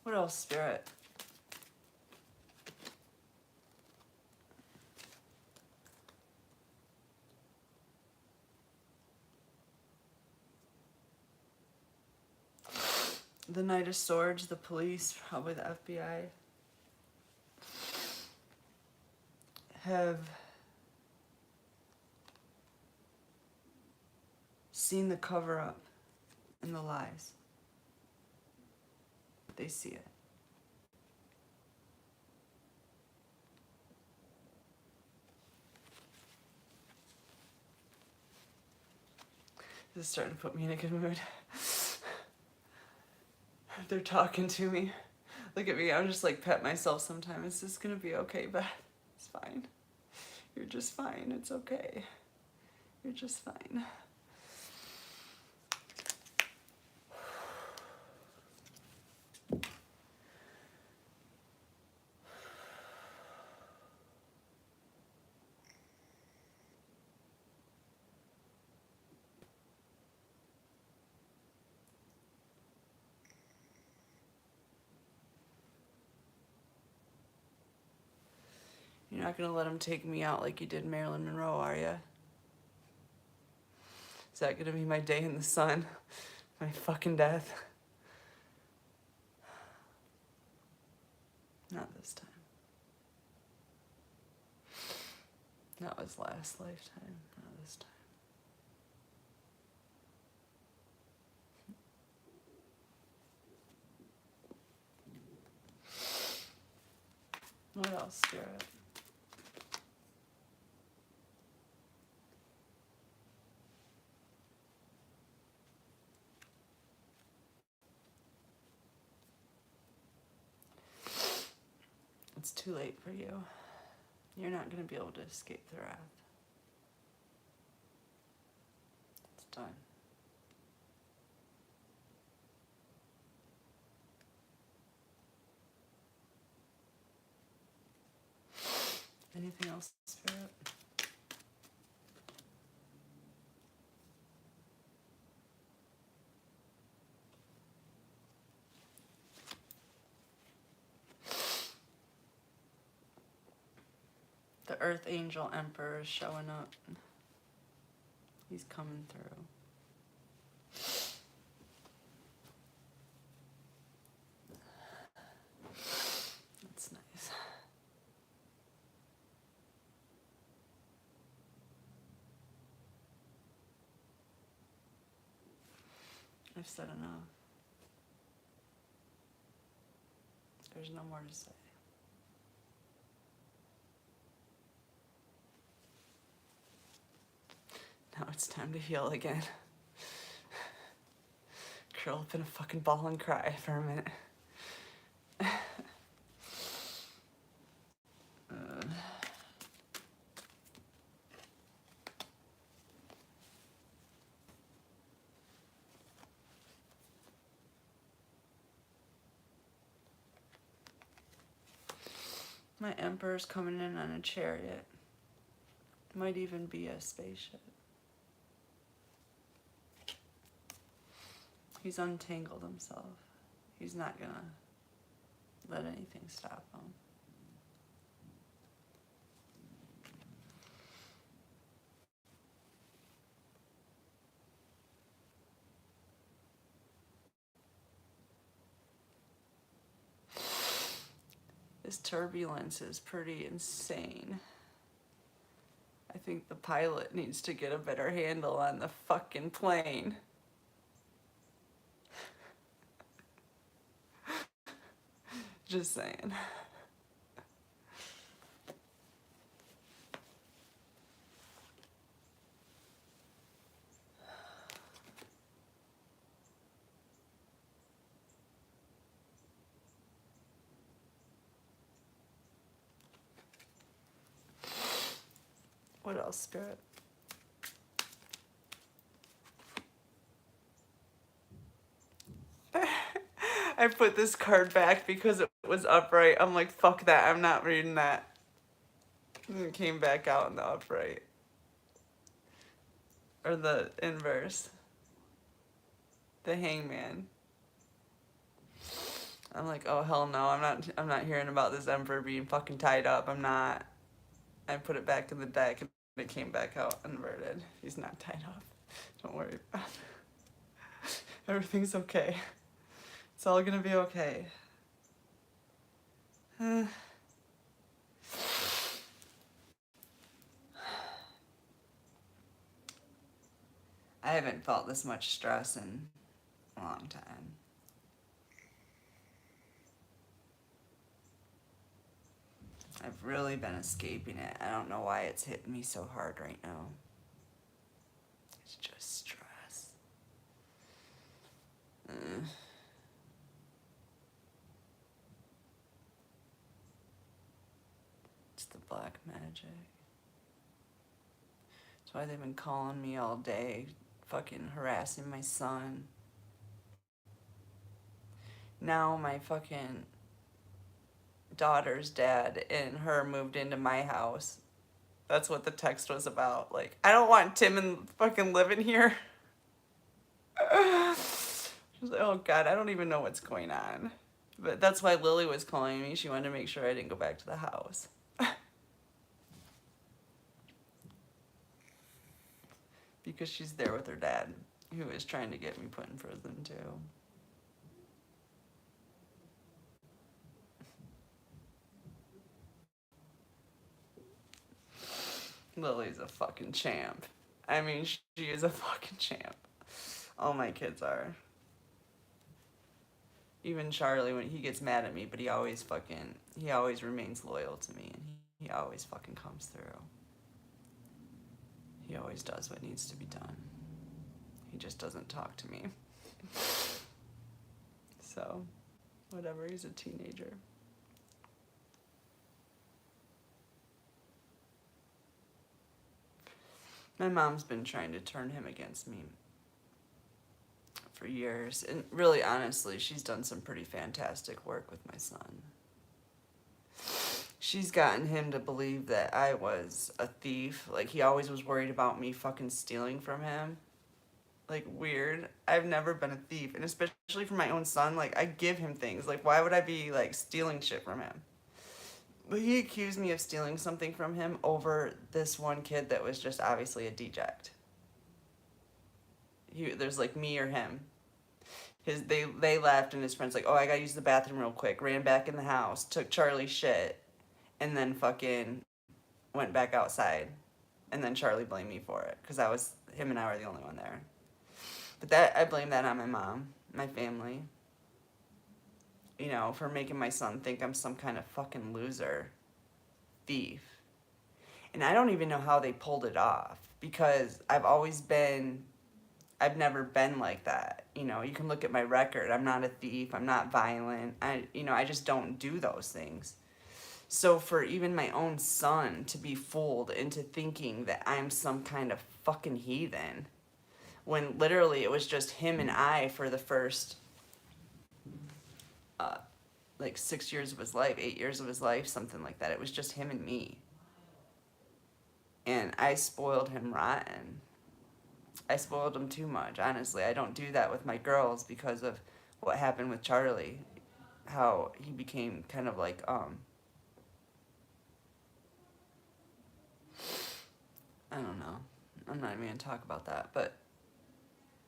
What else, Spirit? The Knight of Swords, the police, probably the FBI, have seen the cover-up and the lies. They see it. This is starting to put me in a good mood. They're talking to me. Look at me, I'm just like pet myself sometimes. It's just gonna be okay, but it's fine. You're just fine, it's okay. You're just fine. You're not gonna let him take me out like you did Marilyn Monroe, are you? Is that gonna be my day in the sun? My fucking death? Not this time. That was last lifetime, not this time. What else, Spirit? It's too late for you. You're not going to be able to escape the wrath. It's done. Anything else, Spirit? The Earth Angel Emperor is showing up. He's coming through. That's nice. I've said enough. There's no more to say. Now it's time to heal again. Curl up in a fucking ball and cry for a minute. My Emperor's coming in on a chariot. Might even be a spaceship. He's untangled himself. He's not gonna let anything stop him. This turbulence is pretty insane. I think the pilot needs to get a better handle on the fucking plane. Just saying. What else, Spirit? I put this card back because it was upright. I'm like, fuck that. I'm not reading that. And it came back out in the upright. Or the inverse. The hangman. I'm like, oh hell no, I'm not hearing about this emperor being fucking tied up. I'm not. I put it back in the deck and it came back out inverted. He's not tied up. Don't worry about it. Everything's okay. It's all gonna be okay. I haven't felt this much stress in a long time. I've really been escaping it. I don't know why it's hitting me so hard right now. It's just stress. It's the black magic. That's why they've been calling me all day, fucking harassing my son. Now my fucking daughter's dad and her moved into my house. That's what the text was about. Like, I don't want Tim and fucking living here. She was like, oh God, I don't even know what's going on. But that's why Lily was calling me. She wanted to make sure I didn't go back to the house. Because she's there with her dad, who is trying to get me put in prison too. Lily's a fucking champ. I mean, she is a fucking champ. All my kids are. Even Charlie, when he gets mad at me, but he always remains loyal to me, and he always fucking comes through. He always does what needs to be done. He just doesn't talk to me. So, whatever, he's a teenager. My mom's been trying to turn him against me for years. And really, honestly, she's done some pretty fantastic work with my son. She's gotten him to believe that I was a thief. Like, he always was worried about me fucking stealing from him. Like, weird. I've never been a thief. And especially for my own son, like, I give him things. Like, why would I be, like, stealing shit from him? But he accused me of stealing something from him over this one kid that was just obviously a deject. There's like me or him. They left and his friend's like, oh, I gotta use the bathroom real quick. Ran back in the house, took Charlie's shit, and then fucking went back outside. And then Charlie blamed me for it because him and I were the only one there. But I blame that on my mom, my family. You know, for making my son think I'm some kind of fucking loser, thief. And I don't even know how they pulled it off because I've never been like that. You know, you can look at my record. I'm not a thief. I'm not violent. I just don't do those things. So for even my own son to be fooled into thinking that I'm some kind of fucking heathen, when literally it was just him and I for the first 6 years of his life, 8 years of his life, something like that. It was just him and me. And I spoiled him rotten. I spoiled him too much, honestly. I don't do that with my girls because of what happened with Charlie. How he became kind of like, I don't know. I'm not even going to talk about that. But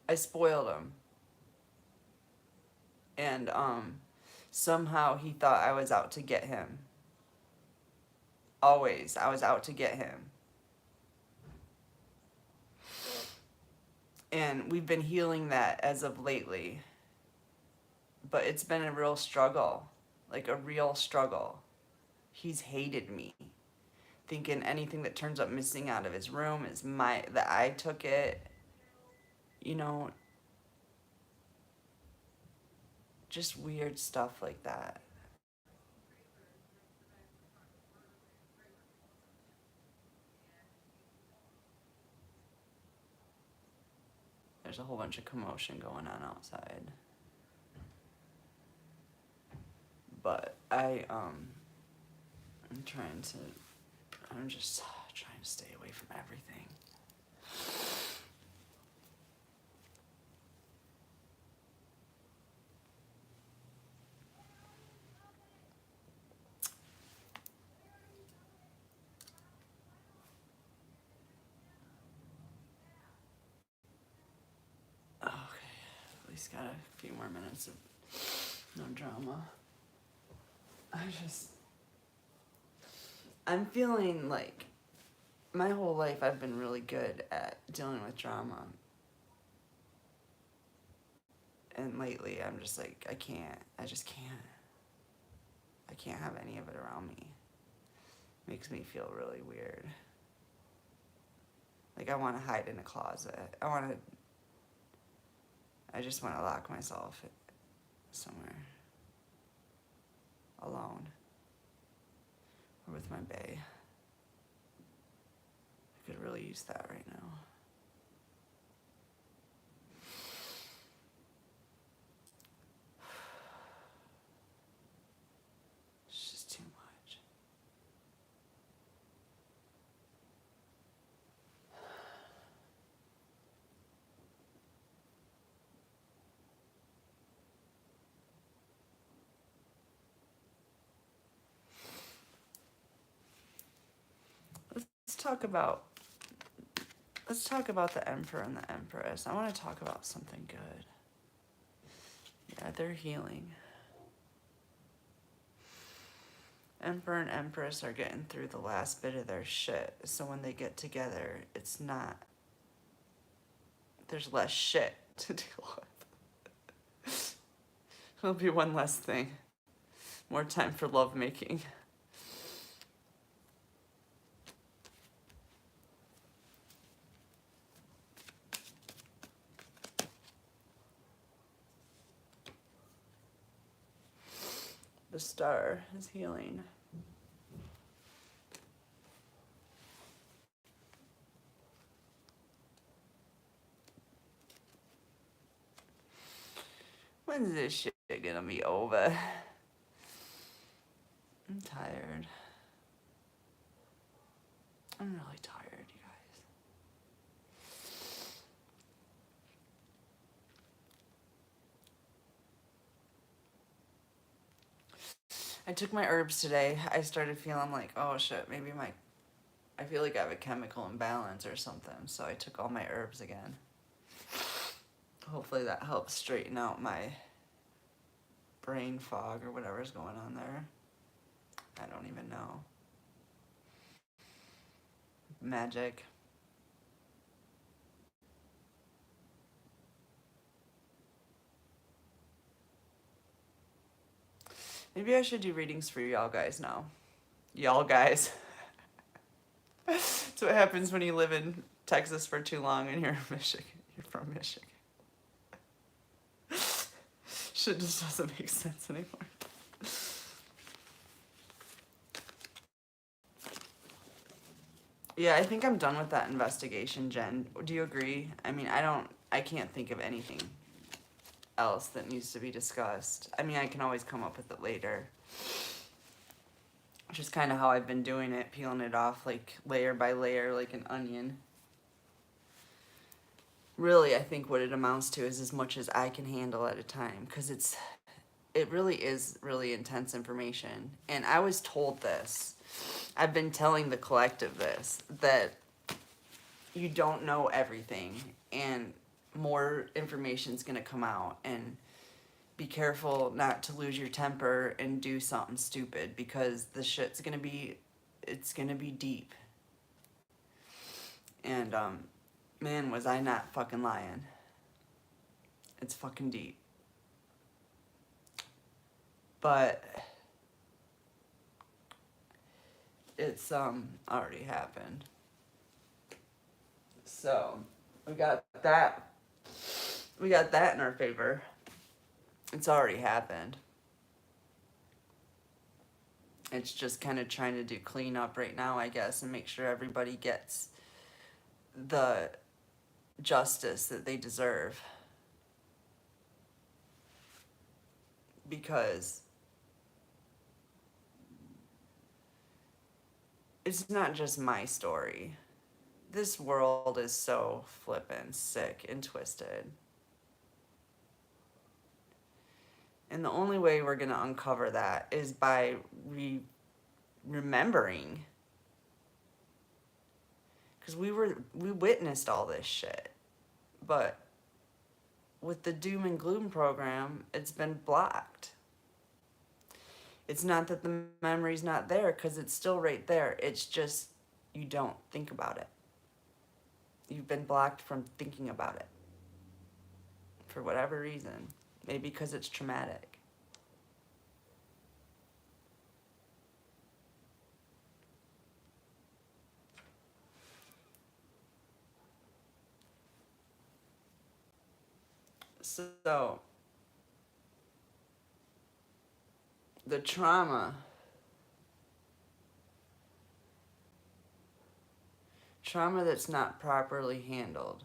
I spoiled him. And, somehow he thought I was out to get him. Always. I was out to get him. And we've been healing that as of lately. But it's been a real struggle. Like a real struggle. He's hated me. Thinking anything that turns up missing out of his room is that I took it. You know, just weird stuff like that. There's a whole bunch of commotion going on outside. But I'm just trying to stay away from everything. Okay, at least got a few more minutes of no drama. I'm feeling like my whole life I've been really good at dealing with drama. And lately I'm just like, I just can't. I can't have any of it around me. Makes me feel really weird. Like I want to hide in a closet. I just want to lock myself somewhere alone or with my bae. I could really use that right now. It's just too much. Let's talk about the Emperor and the Empress. I want to talk about something good. Yeah, they're healing. Emperor and Empress are getting through the last bit of their shit. So when they get together, there's less shit to deal with. It'll be one less thing. More time for lovemaking. The star is healing. When's this shit gonna be over? I'm tired. I'm really tired, you guys. I took my herbs today. I started feeling like, oh shit, I feel like I have a chemical imbalance or something. So I took all my herbs again. Hopefully that helps straighten out my brain fog or whatever's going on there. I don't even know. Magic. Maybe I should do readings for y'all guys now. Y'all guys. That's what happens when you live in Texas for too long and you're Michigan. You're from Michigan. Shit just doesn't make sense anymore. Yeah, I think I'm done with that investigation, Jen. Do you agree? I mean, I can't think of anything else that needs to be discussed. I mean, I can always come up with it later. Just kind of how I've been doing it, peeling it off like layer by layer like an onion. Really, I think what it amounts to is as much as I can handle at a time, because it really is really intense information. And I was told this. I've been telling the collective this, that you don't know everything and more information's going to come out, and be careful not to lose your temper and do something stupid, because the shit's going to be it's gonna be deep. And, man, was I not fucking lying. It's fucking deep. But it's, already happened. So, we got that. We got that in our favor. It's already happened. It's just kind of trying to do cleanup right now, I guess, and make sure everybody gets the justice that they deserve. Because it's not just my story. This world is so flippin' sick and twisted. And the only way we're going to uncover that is by remembering. Because we witnessed all this shit. But with the doom and gloom program, it's been blocked. It's not that the memory's not there, because it's still right there. It's just you don't think about it. You've been blocked from thinking about it. For whatever reason. Maybe because it's traumatic. So, the trauma that's not properly handled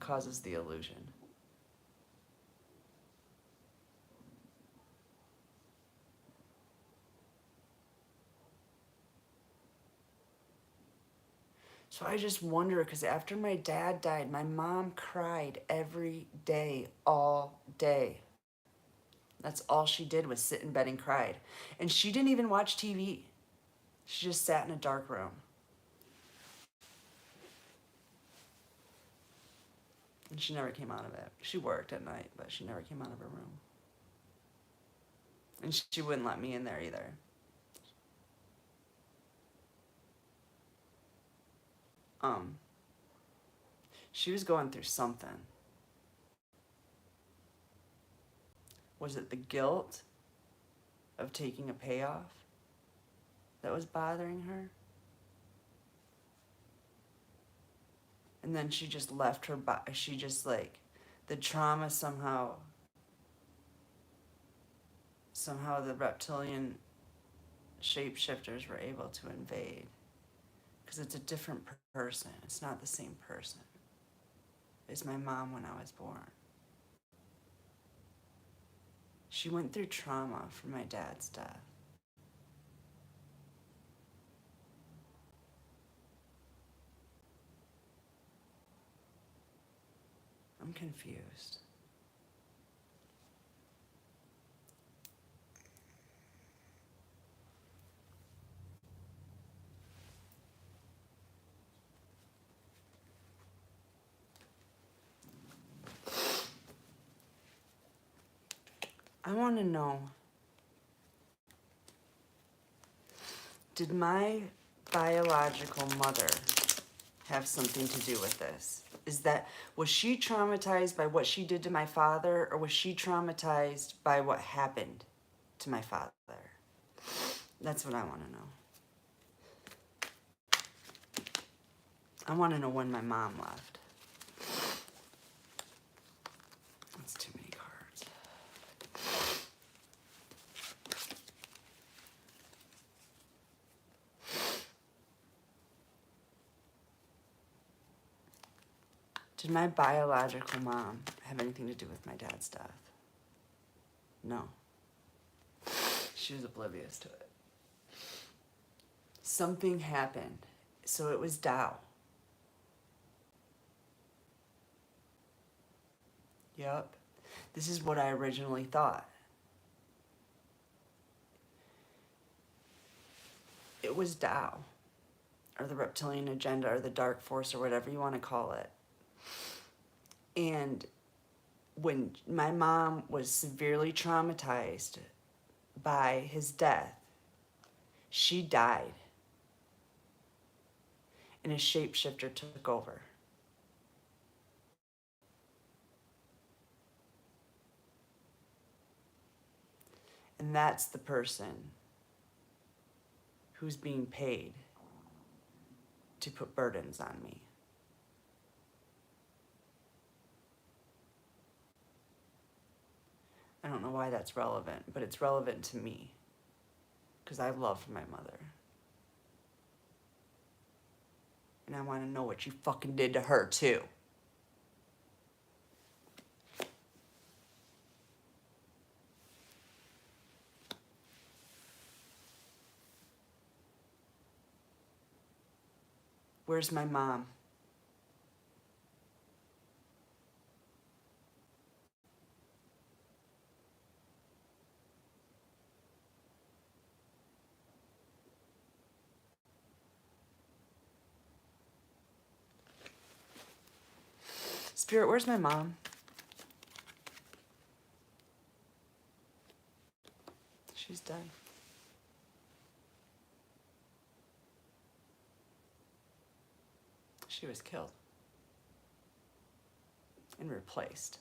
causes the illusion. So I just wonder, because after my dad died, my mom cried every day, all day. That's all she did was sit in bed and cried. And she didn't even watch TV. She just sat in a dark room. And she never came out of it. She worked at night, but she never came out of her room. And she wouldn't let me in there either. She was going through something. Was it the guilt of taking a payoff that was bothering her? And then she just left her body. She just, like, the trauma somehow the reptilian shapeshifters were able to invade. Because it's a different person. It's not the same person. It's my mom when I was born. She went through trauma from my dad's death. I'm confused. I want to know, did my biological mother have something to do with this? Was she traumatized by what she did to my father, or was she traumatized by what happened to my father? That's what I want to know. I want to know when my mom left. That's too many cards. Did my biological mom have anything to do with my dad's death? No. She was oblivious to it. Something happened. So it was Tao. Yep. This is what I originally thought. It was Tao, or the reptilian agenda, or the dark force, or whatever you want to call it. And when my mom was severely traumatized by his death, she died and a shapeshifter took over. And that's the person who's being paid to put burdens on me. I don't know why that's relevant, but it's relevant to me because I love my mother. And I want to know what you fucking did to her too. Where's my mom? Spirit, where's my mom? She's dead. She was killed and replaced.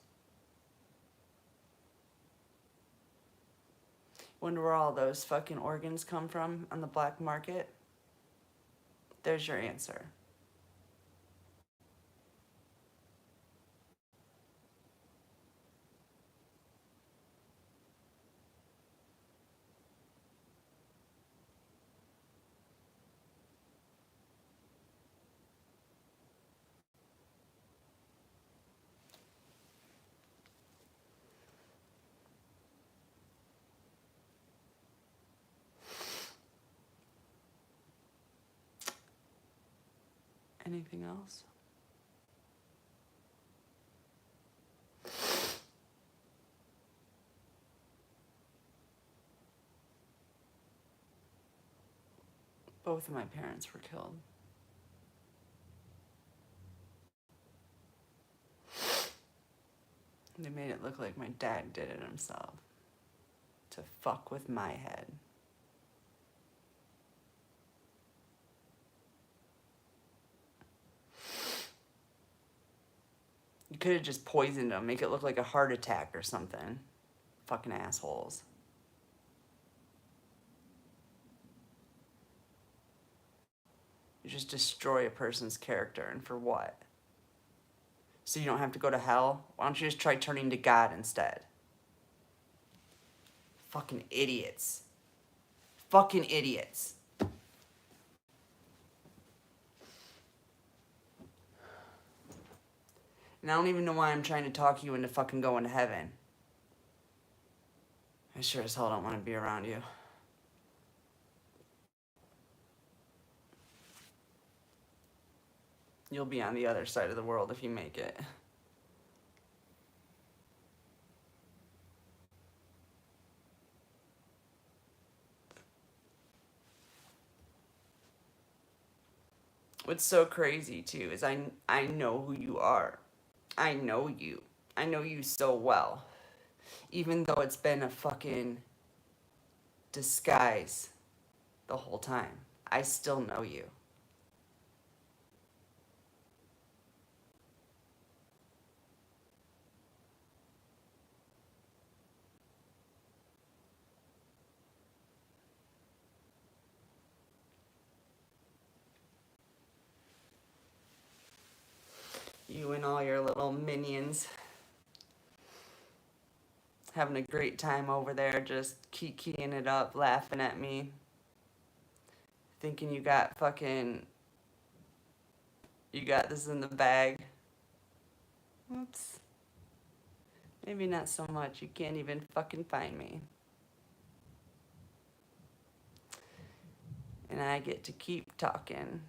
Wonder where all those fucking organs come from on the black market? There's your answer. Anything else? Both of my parents were killed. They made it look like my dad did it himself to fuck with my head. You could have just poisoned him, make it look like a heart attack or something. Fucking assholes. You just destroy a person's character, and for what? So you don't have to go to hell? Why don't you just try turning to God instead? Fucking idiots. Fucking idiots. And I don't even know why I'm trying to talk you into fucking going to heaven. I sure as hell don't want to be around you. You'll be on the other side of the world if you make it. What's so crazy too is I know who you are. I know you. I know you so well. Even though it's been a fucking disguise the whole time, I still know you. You and all your little minions having a great time over there, just kikiing it up, laughing at me, thinking you got this in the bag. Oops. Maybe not so much. You can't even fucking find me. And I get to keep talking.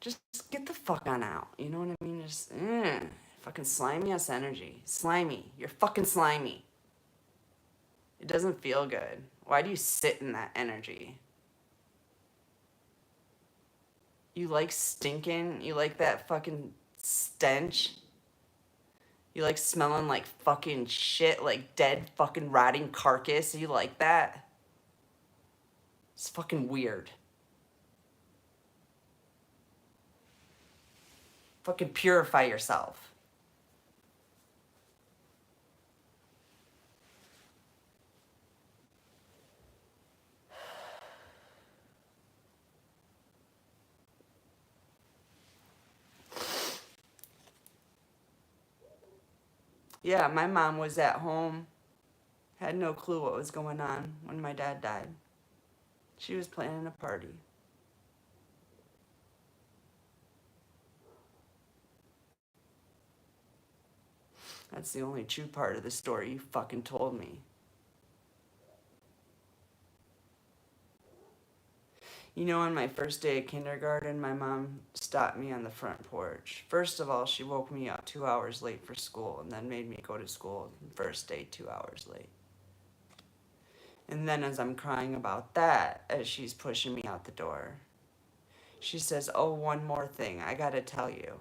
Just get the fuck on out. You know what I mean? Just, fucking slimy ass energy. Slimy. You're fucking slimy. It doesn't feel good. Why do you sit in that energy? You like stinking? You like that fucking stench? You like smelling like fucking shit, like dead fucking rotting carcass? You like that? It's fucking weird. Fucking purify yourself. Yeah, my mom was at home, had no clue what was going on when my dad died. She was planning a party. That's the only true part of the story you fucking told me. You know, on my first day of kindergarten, my mom stopped me on the front porch. First of all, she woke me up 2 hours late for school and then made me go to school first day 2 hours late. And then as I'm crying about that, as she's pushing me out the door, she says, "Oh, one more thing I gotta tell you.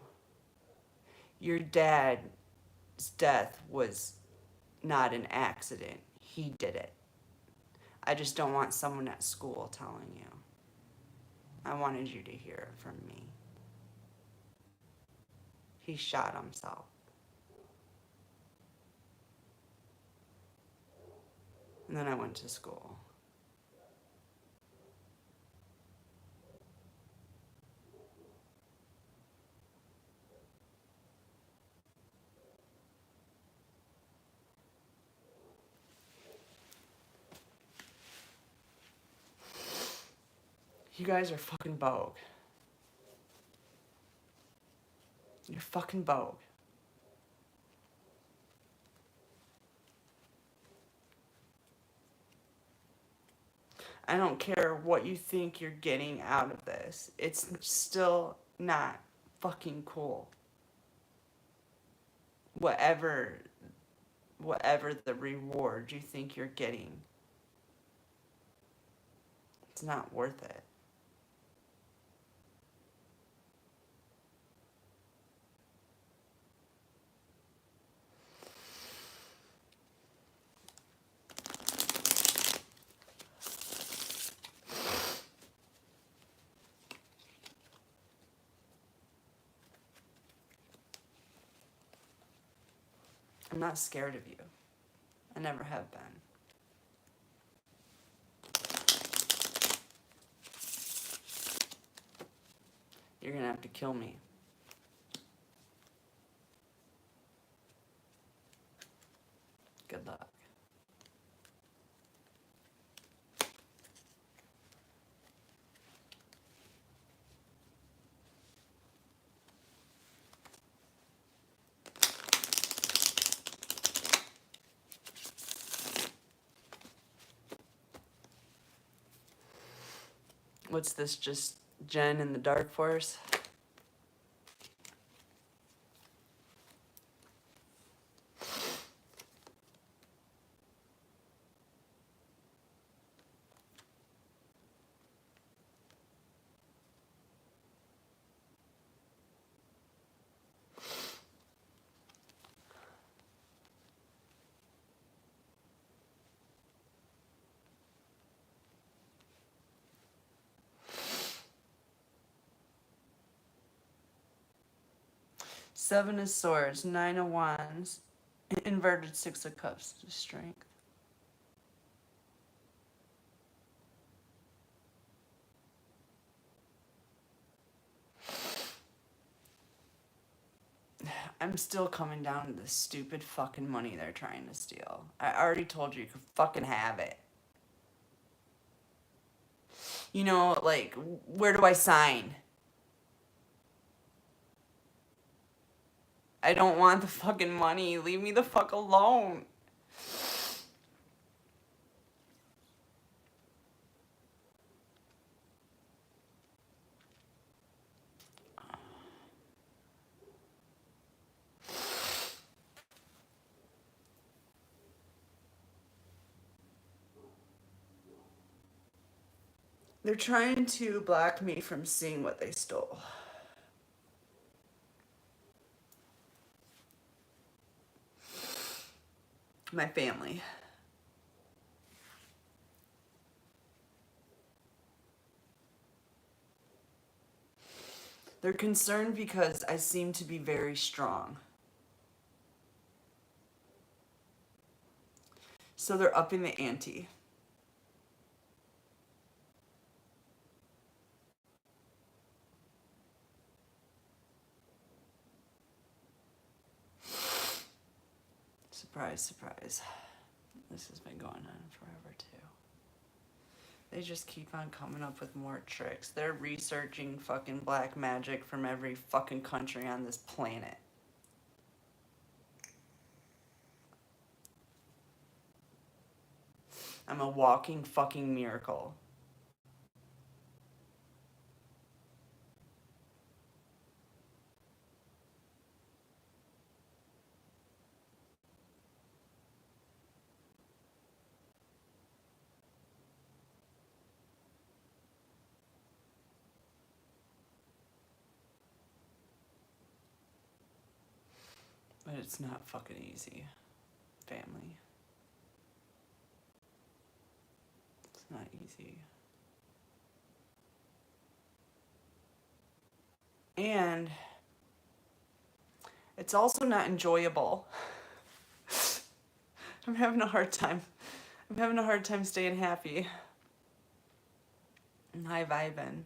Your dad's death was not an accident. He did it. I just don't want someone at school telling you. I wanted you to hear it from me. He shot himself." And then I went to school. You guys are fucking bogue. You're fucking bogue. I don't care what you think you're getting out of this. It's still not fucking cool. Whatever the reward you think you're getting, it's not worth it. I'm not scared of you. I never have been. You're gonna have to kill me. Good luck. What's this, just Jen in the Dark Force? Seven of Swords, Nine of Wands, inverted Six of Cups, strength. I'm still coming down to the stupid fucking money they're trying to steal. I already told you could fucking have it. You know, like, where do I sign? I don't want the fucking money. Leave me the fuck alone. They're trying to block me from seeing what they stole. My family. They're concerned because I seem to be very strong. So they're upping the ante. Surprise, surprise. This has been going on forever too. They just keep on coming up with more tricks. They're researching fucking black magic from every fucking country on this planet. I'm a walking fucking miracle. But it's not fucking easy, family. It's not easy. And it's also not enjoyable. I'm having a hard time. I'm having a hard time staying happy and high vibing.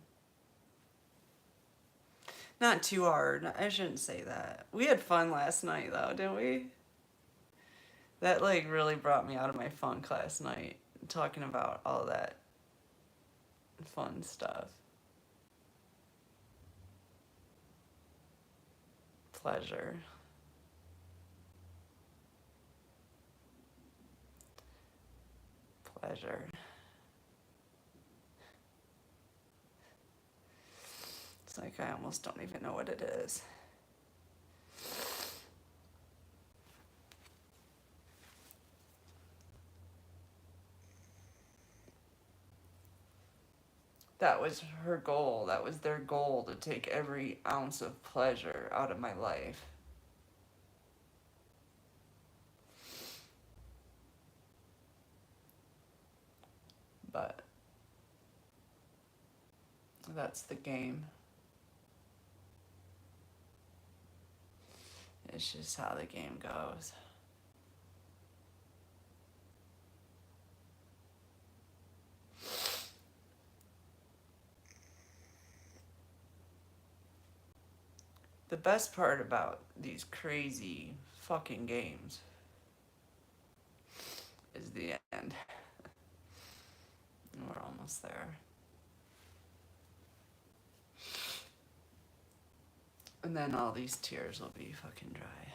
Not too hard. I shouldn't say that. We had fun last night though, didn't we? That like really brought me out of my funk last night, talking about all that fun stuff. Pleasure. Pleasure. It's like I almost don't even know what it is. That was her goal. That was their goal, to take every ounce of pleasure out of my life. But that's the game. It's just how the game goes. The best part about these crazy fucking games is the end. We're almost there. And then all these tears will be fucking dry.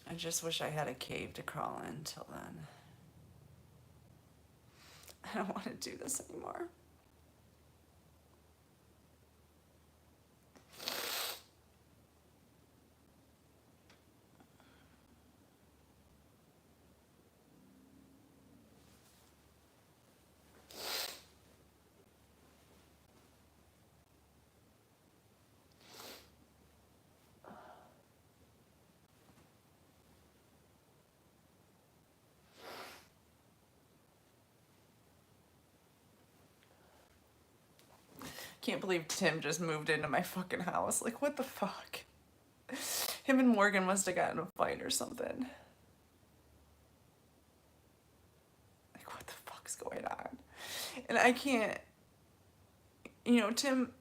I just wish I had a cave to crawl in till then. I don't want to do this anymore. Can't believe Tim just moved into my fucking house. Like, what the fuck? Him and Morgan must have gotten in a fight or something. Like, what the fuck's going on? And I can't, you know, Tim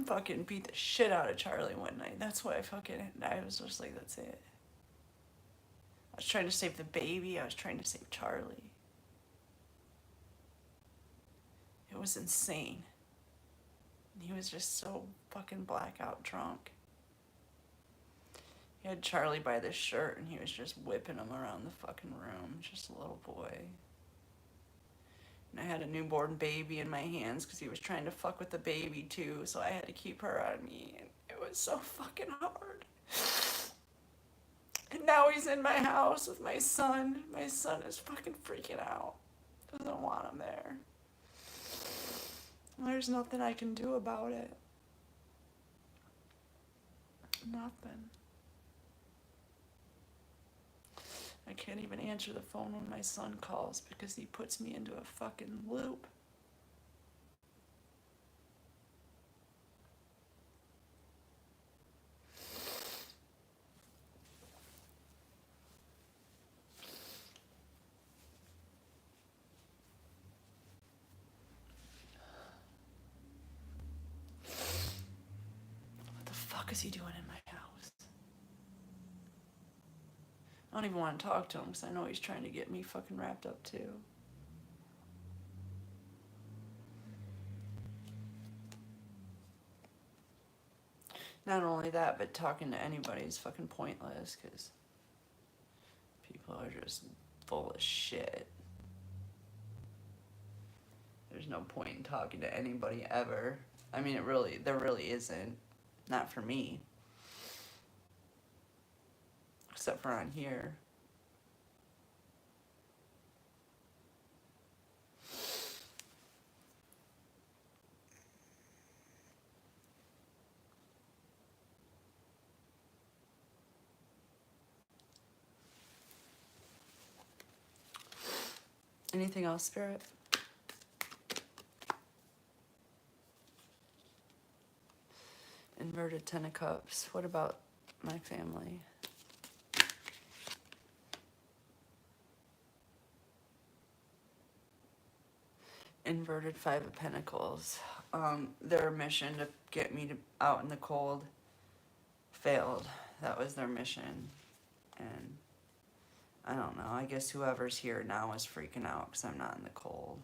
fucking beat the shit out of Charlie one night. That's why I was just like, that's it. I was trying to save the baby. I was trying to save Charlie. It was insane. He was just so fucking blackout drunk. He had Charlie by the shirt and he was just whipping him around the fucking room. Just a little boy. And I had a newborn baby in my hands because he was trying to fuck with the baby too, so I had to keep her on me, and it was so fucking hard. And now he's in my house with my son. My son is fucking freaking out. Doesn't want him there. There's nothing I can do about it. Nothing. I can't even answer the phone when my son calls because he puts me into a fucking loop. What the fuck is he doing in my house? I don't even want to talk to him because I know he's trying to get me fucking wrapped up too. Not only that, but talking to anybody is fucking pointless because people are just full of shit. There's no point in talking to anybody ever. I mean, there really isn't. Not for me. Except for on here. Anything else, Spirit? Inverted Ten of Cups. What about my family? Inverted Five of Pentacles. Their mission to get me out in the cold failed. That was their mission. And I don't know. I guess whoever's here now is freaking out because I'm not in the cold.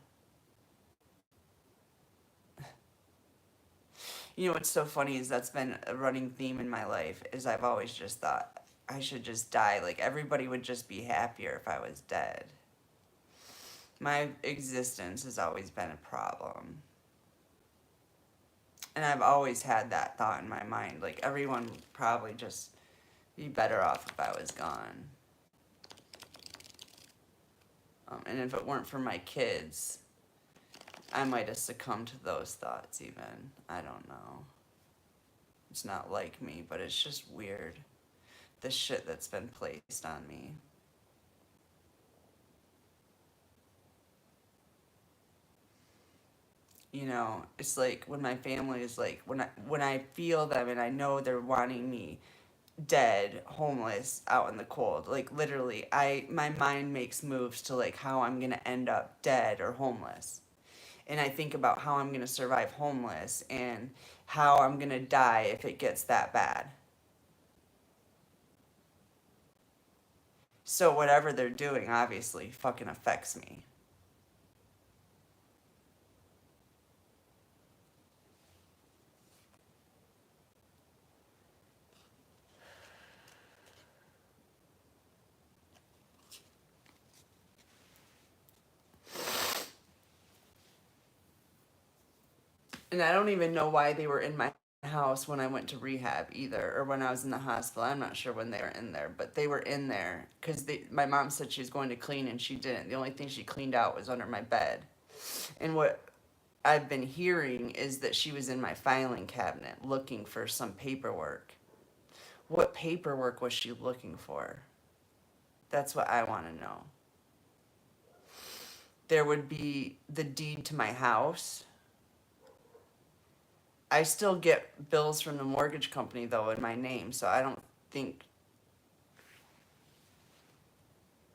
You know what's so funny is that's been a running theme in my life is I've always just thought I should just die. Like everybody would just be happier if I was dead. My existence has always been a problem. And I've always had that thought in my mind. Like everyone would probably just be better off if I was gone. And if it weren't for my kids, I might have succumbed to those thoughts even. I don't know. It's not like me, but it's just weird. The shit that's been placed on me. You know, it's like when my family is like, when I feel them and I know they're wanting me dead, homeless, out in the cold. Like literally, my mind makes moves to like how I'm gonna end up dead or homeless. And I think about how I'm going to survive homeless and how I'm going to die if it gets that bad. So whatever they're doing obviously fucking affects me. And I don't even know why they were in my house when I went to rehab either, or when I was in the hospital. I'm not sure when they were in there, but they were in there because my mom said she was going to clean and she didn't. The only thing she cleaned out was under my bed. And what I've been hearing is that she was in my filing cabinet looking for some paperwork. What paperwork was she looking for? That's what I want to know. There would be the deed to my house. I still get bills from the mortgage company, though, in my name, so I don't think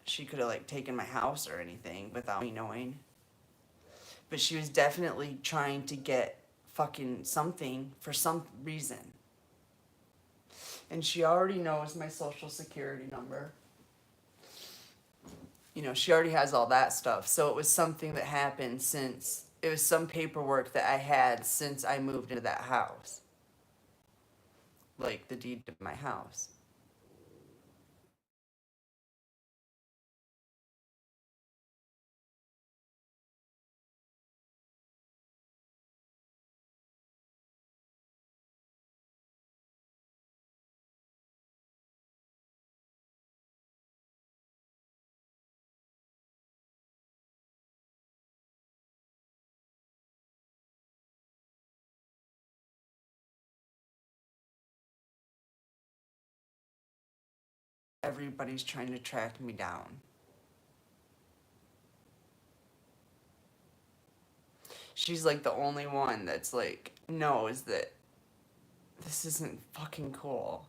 she could have, like, taken my house or anything without me knowing. But she was definitely trying to get fucking something for some reason. And she already knows my social security number. You know, she already has all that stuff. So it was something that happened since, it was some paperwork that I had since I moved into that house. Like the deed to my house. everybody's trying to track me down. She's like the only one that's like knows that this isn't fucking cool.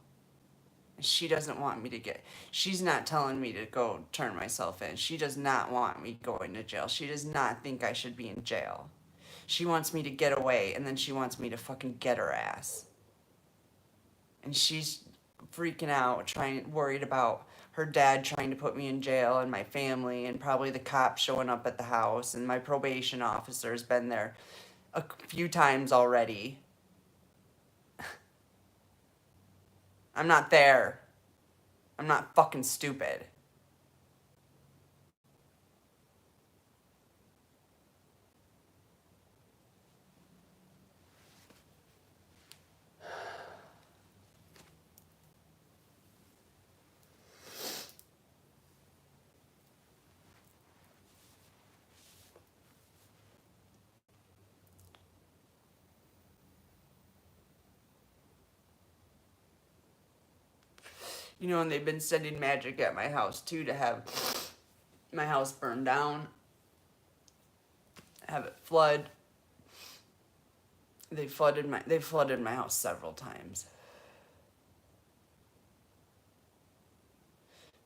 She doesn't want me to she's not telling me to go turn myself in. She does not want me going to jail. She does not think I should be in jail. She wants me to get away, and then she wants me to fucking get her ass. And she's freaking out, worried about her dad trying to put me in jail and my family, and probably the cops showing up at the house, and my probation officer's been there a few times already. I'm not there. I'm not fucking stupid. You know, and they've been sending magic at my house too to have my house burned down, have it flood. They flooded my house several times.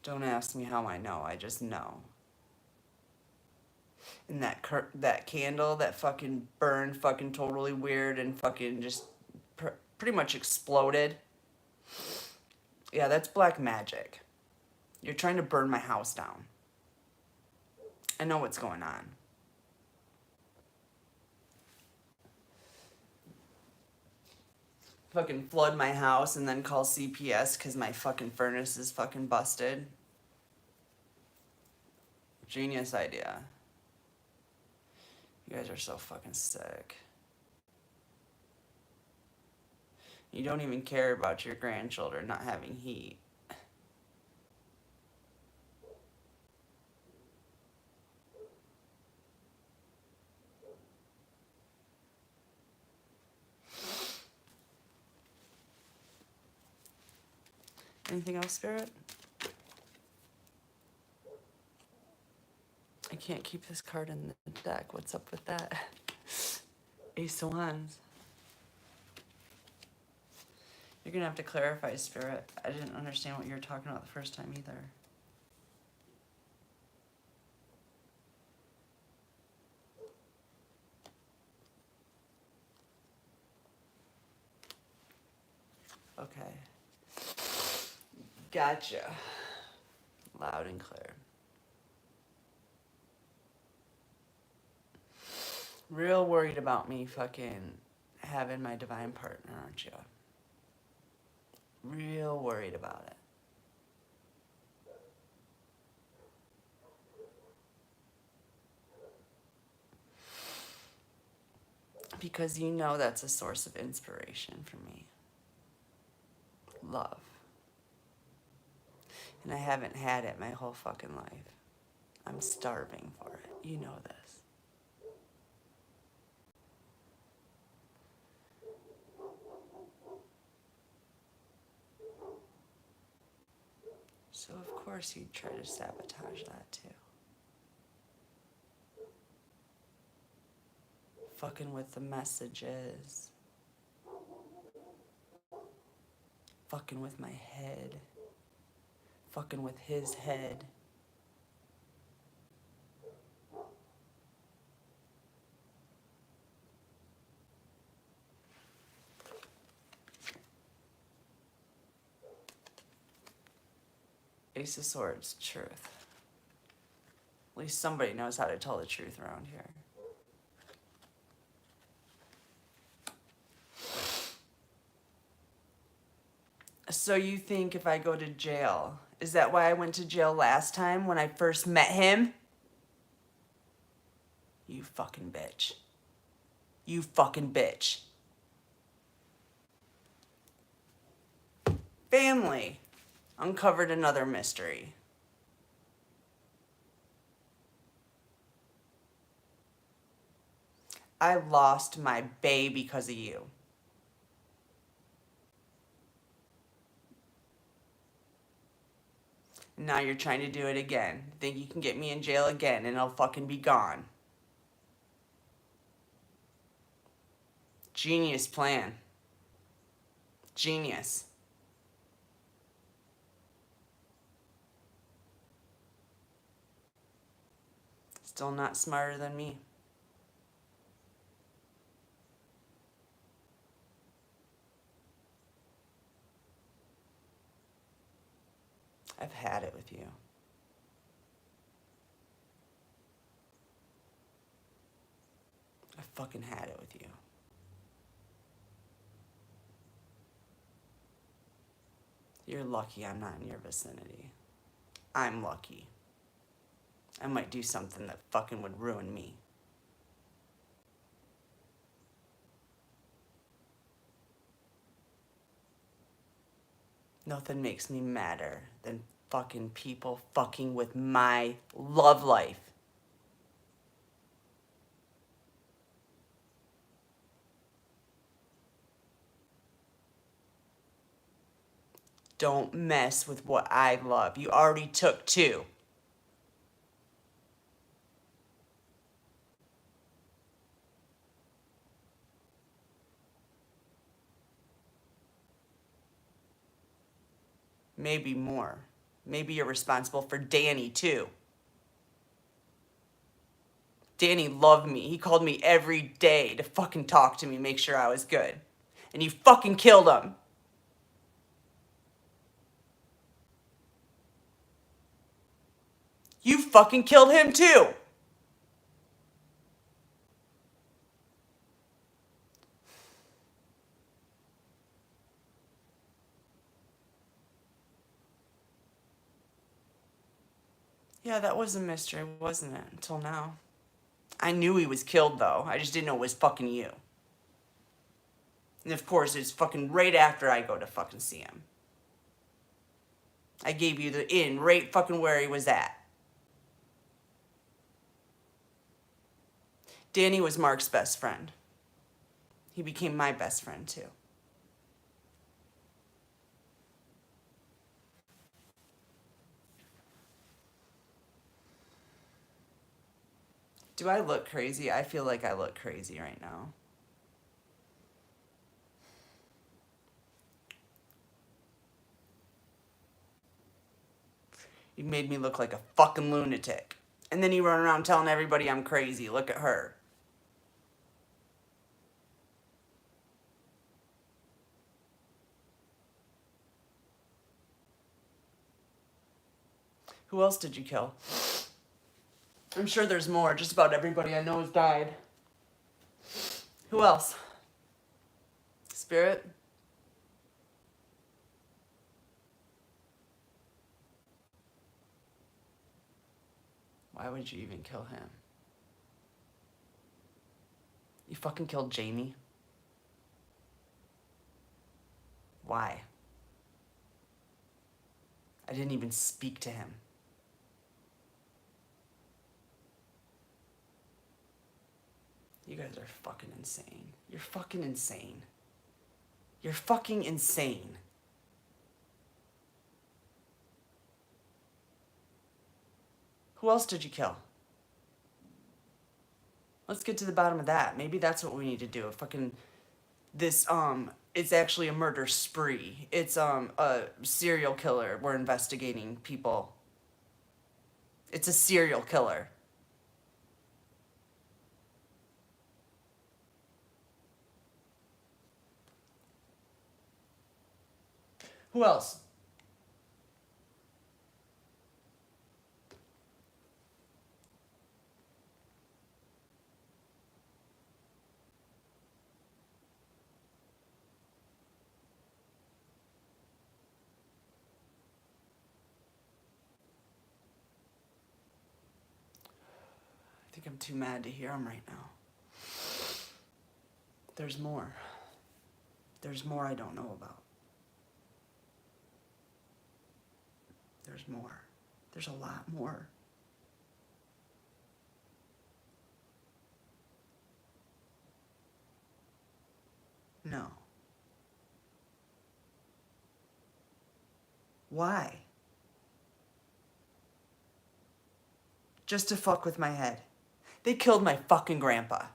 Don't ask me how I know. I just know. And that candle that fucking burned fucking totally weird and fucking just pretty much exploded. Yeah, that's black magic. You're trying to burn my house down. I know what's going on. Fucking flood my house and then call CPS because my fucking furnace is fucking busted. Genius idea. You guys are so fucking sick. You don't even care about your grandchildren not having heat. Anything else, Spirit? I can't keep this card in the deck. What's up with that? Ace of Wands. You're gonna have to clarify, Spirit. I didn't understand what you were talking about the first time either. Okay. Gotcha. Loud and clear. Real worried about me fucking having my divine partner, aren't you? Real worried about it. Because you know that's a source of inspiration for me. Love. And I haven't had it my whole fucking life. I'm starving for it. You know this. So of course you'd try to sabotage that too. Fucking with the messages. Fucking with my head. Fucking with his head. Ace of Swords, truth. At least somebody knows how to tell the truth around here. So you think if I go to jail, is that why I went to jail last time when I first met him? You fucking bitch. You fucking bitch. Family uncovered another mystery. I lost my bae because of you. And now you're trying to do it again. Think you can get me in jail again and I'll fucking be gone. Genius plan. Genius. Still not smarter than me. I've had it with you. I fucking had it with you. You're lucky I'm not in your vicinity. I'm lucky. I might do something that fucking would ruin me. Nothing makes me madder than fucking people fucking with my love life. Don't mess with what I love. You already took 2. Maybe more. Maybe you're responsible for Danny too. Danny loved me. He called me every day to fucking talk to me, make sure I was good. And you fucking killed him. You fucking killed him too. Yeah, that was a mystery, wasn't it? Until now. I knew he was killed, though. I just didn't know it was fucking you. And of course, it's fucking right after I go to fucking see him. I gave you the in right fucking where he was at. Danny was Mark's best friend. He became my best friend, too. Do I look crazy? I feel like I look crazy right now. You made me look like a fucking lunatic. And then you run around telling everybody I'm crazy. Look at her. Who else did you kill? I'm sure there's more. Just about everybody I know has died. Who else? Spirit? Why would you even kill him? You fucking killed Jamie? Why? I didn't even speak to him. You guys are fucking insane. You're fucking insane. You're fucking insane. Who else did you kill? Let's get to the bottom of that. Maybe that's what we need to do. It's actually a murder spree. It's a serial killer. We're investigating people. It's a serial killer. Who else? I think I'm too mad to hear him right now. There's more. There's more I don't know about. There's more. There's a lot more. No. Why? just to fuck with my head. They killed my fucking grandpa.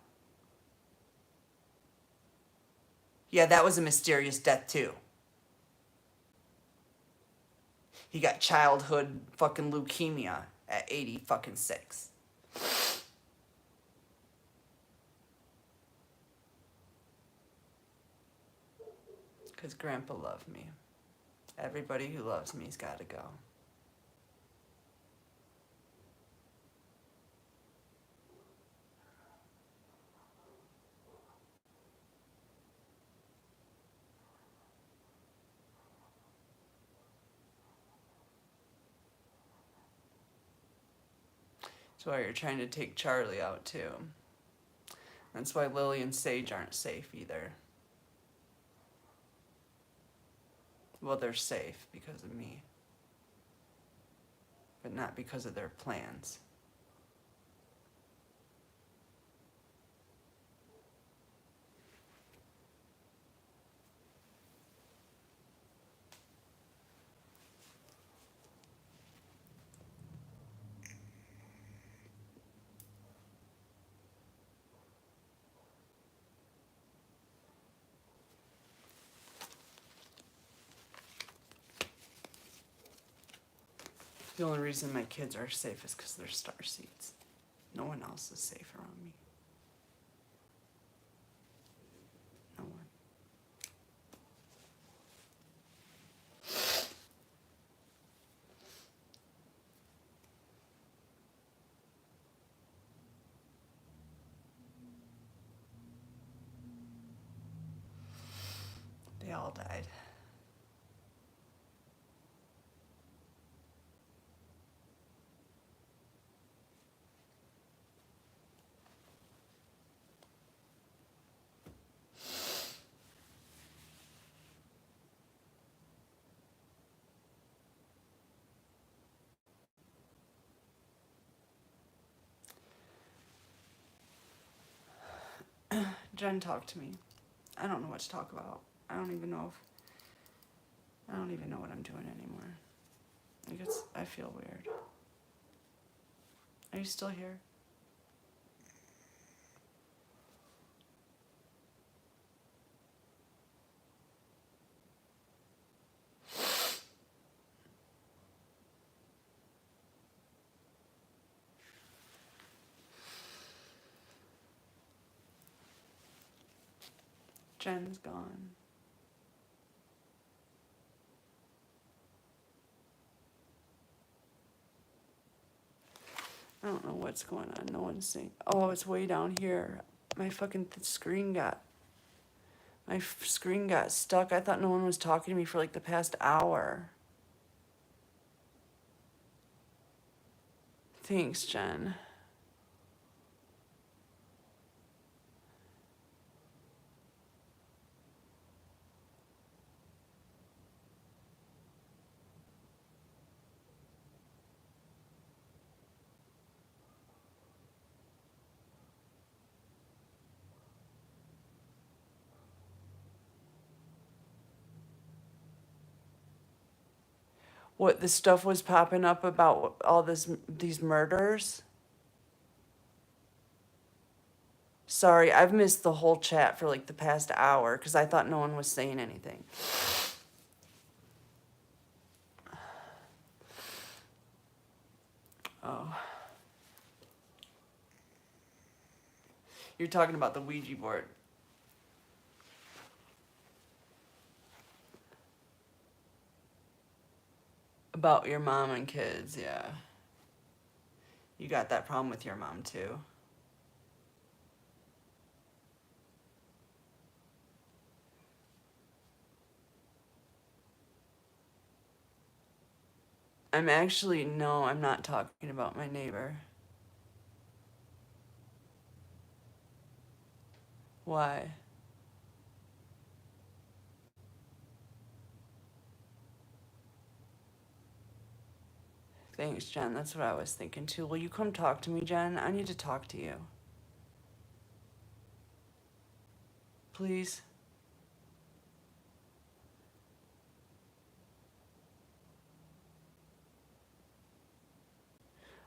Yeah, that was a mysterious death too. He got childhood fucking leukemia at 80 fucking 6. Because grandpa loved me. Everybody who loves me's gotta go. That's why you're trying to take Charlie out too. That's why Lily and Sage aren't safe either. Well, they're safe because of me. But not because of their plans. The only reason my kids are safe is because they're star seeds. No one else is safe around me. No one. They all died. Jen, talk to me. I don't know what to talk about. I don't even know what I'm doing anymore. I feel weird. Are you still here? Jen's gone. I don't know what's going on. No one's saying. Oh, it's way down here. My fucking screen got stuck. I thought no one was talking to me for like the past hour. Thanks, Jen. What the stuff was popping up about all these murders? Sorry, I've missed the whole chat for like the past hour because I thought no one was saying anything. Oh. You're talking about the Ouija board. About your mom and kids, yeah. You got that problem with your mom too. I'm not talking about my neighbor. Why? Thanks, Jen. That's what I was thinking too. Will you come talk to me, Jen? I need to talk to you. Please?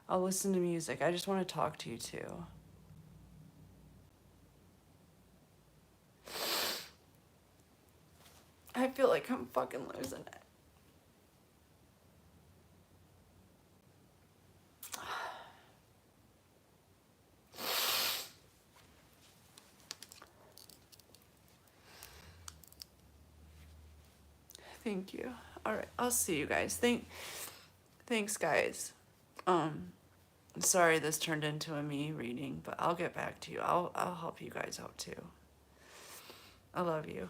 I'll listen to music. I just want to talk to you too. I feel like I'm fucking losing it. Thank you. All right, I'll see you guys. Thanks, guys. Sorry this turned into a me reading, but I'll get back to you. I'll help you guys out too. I love you.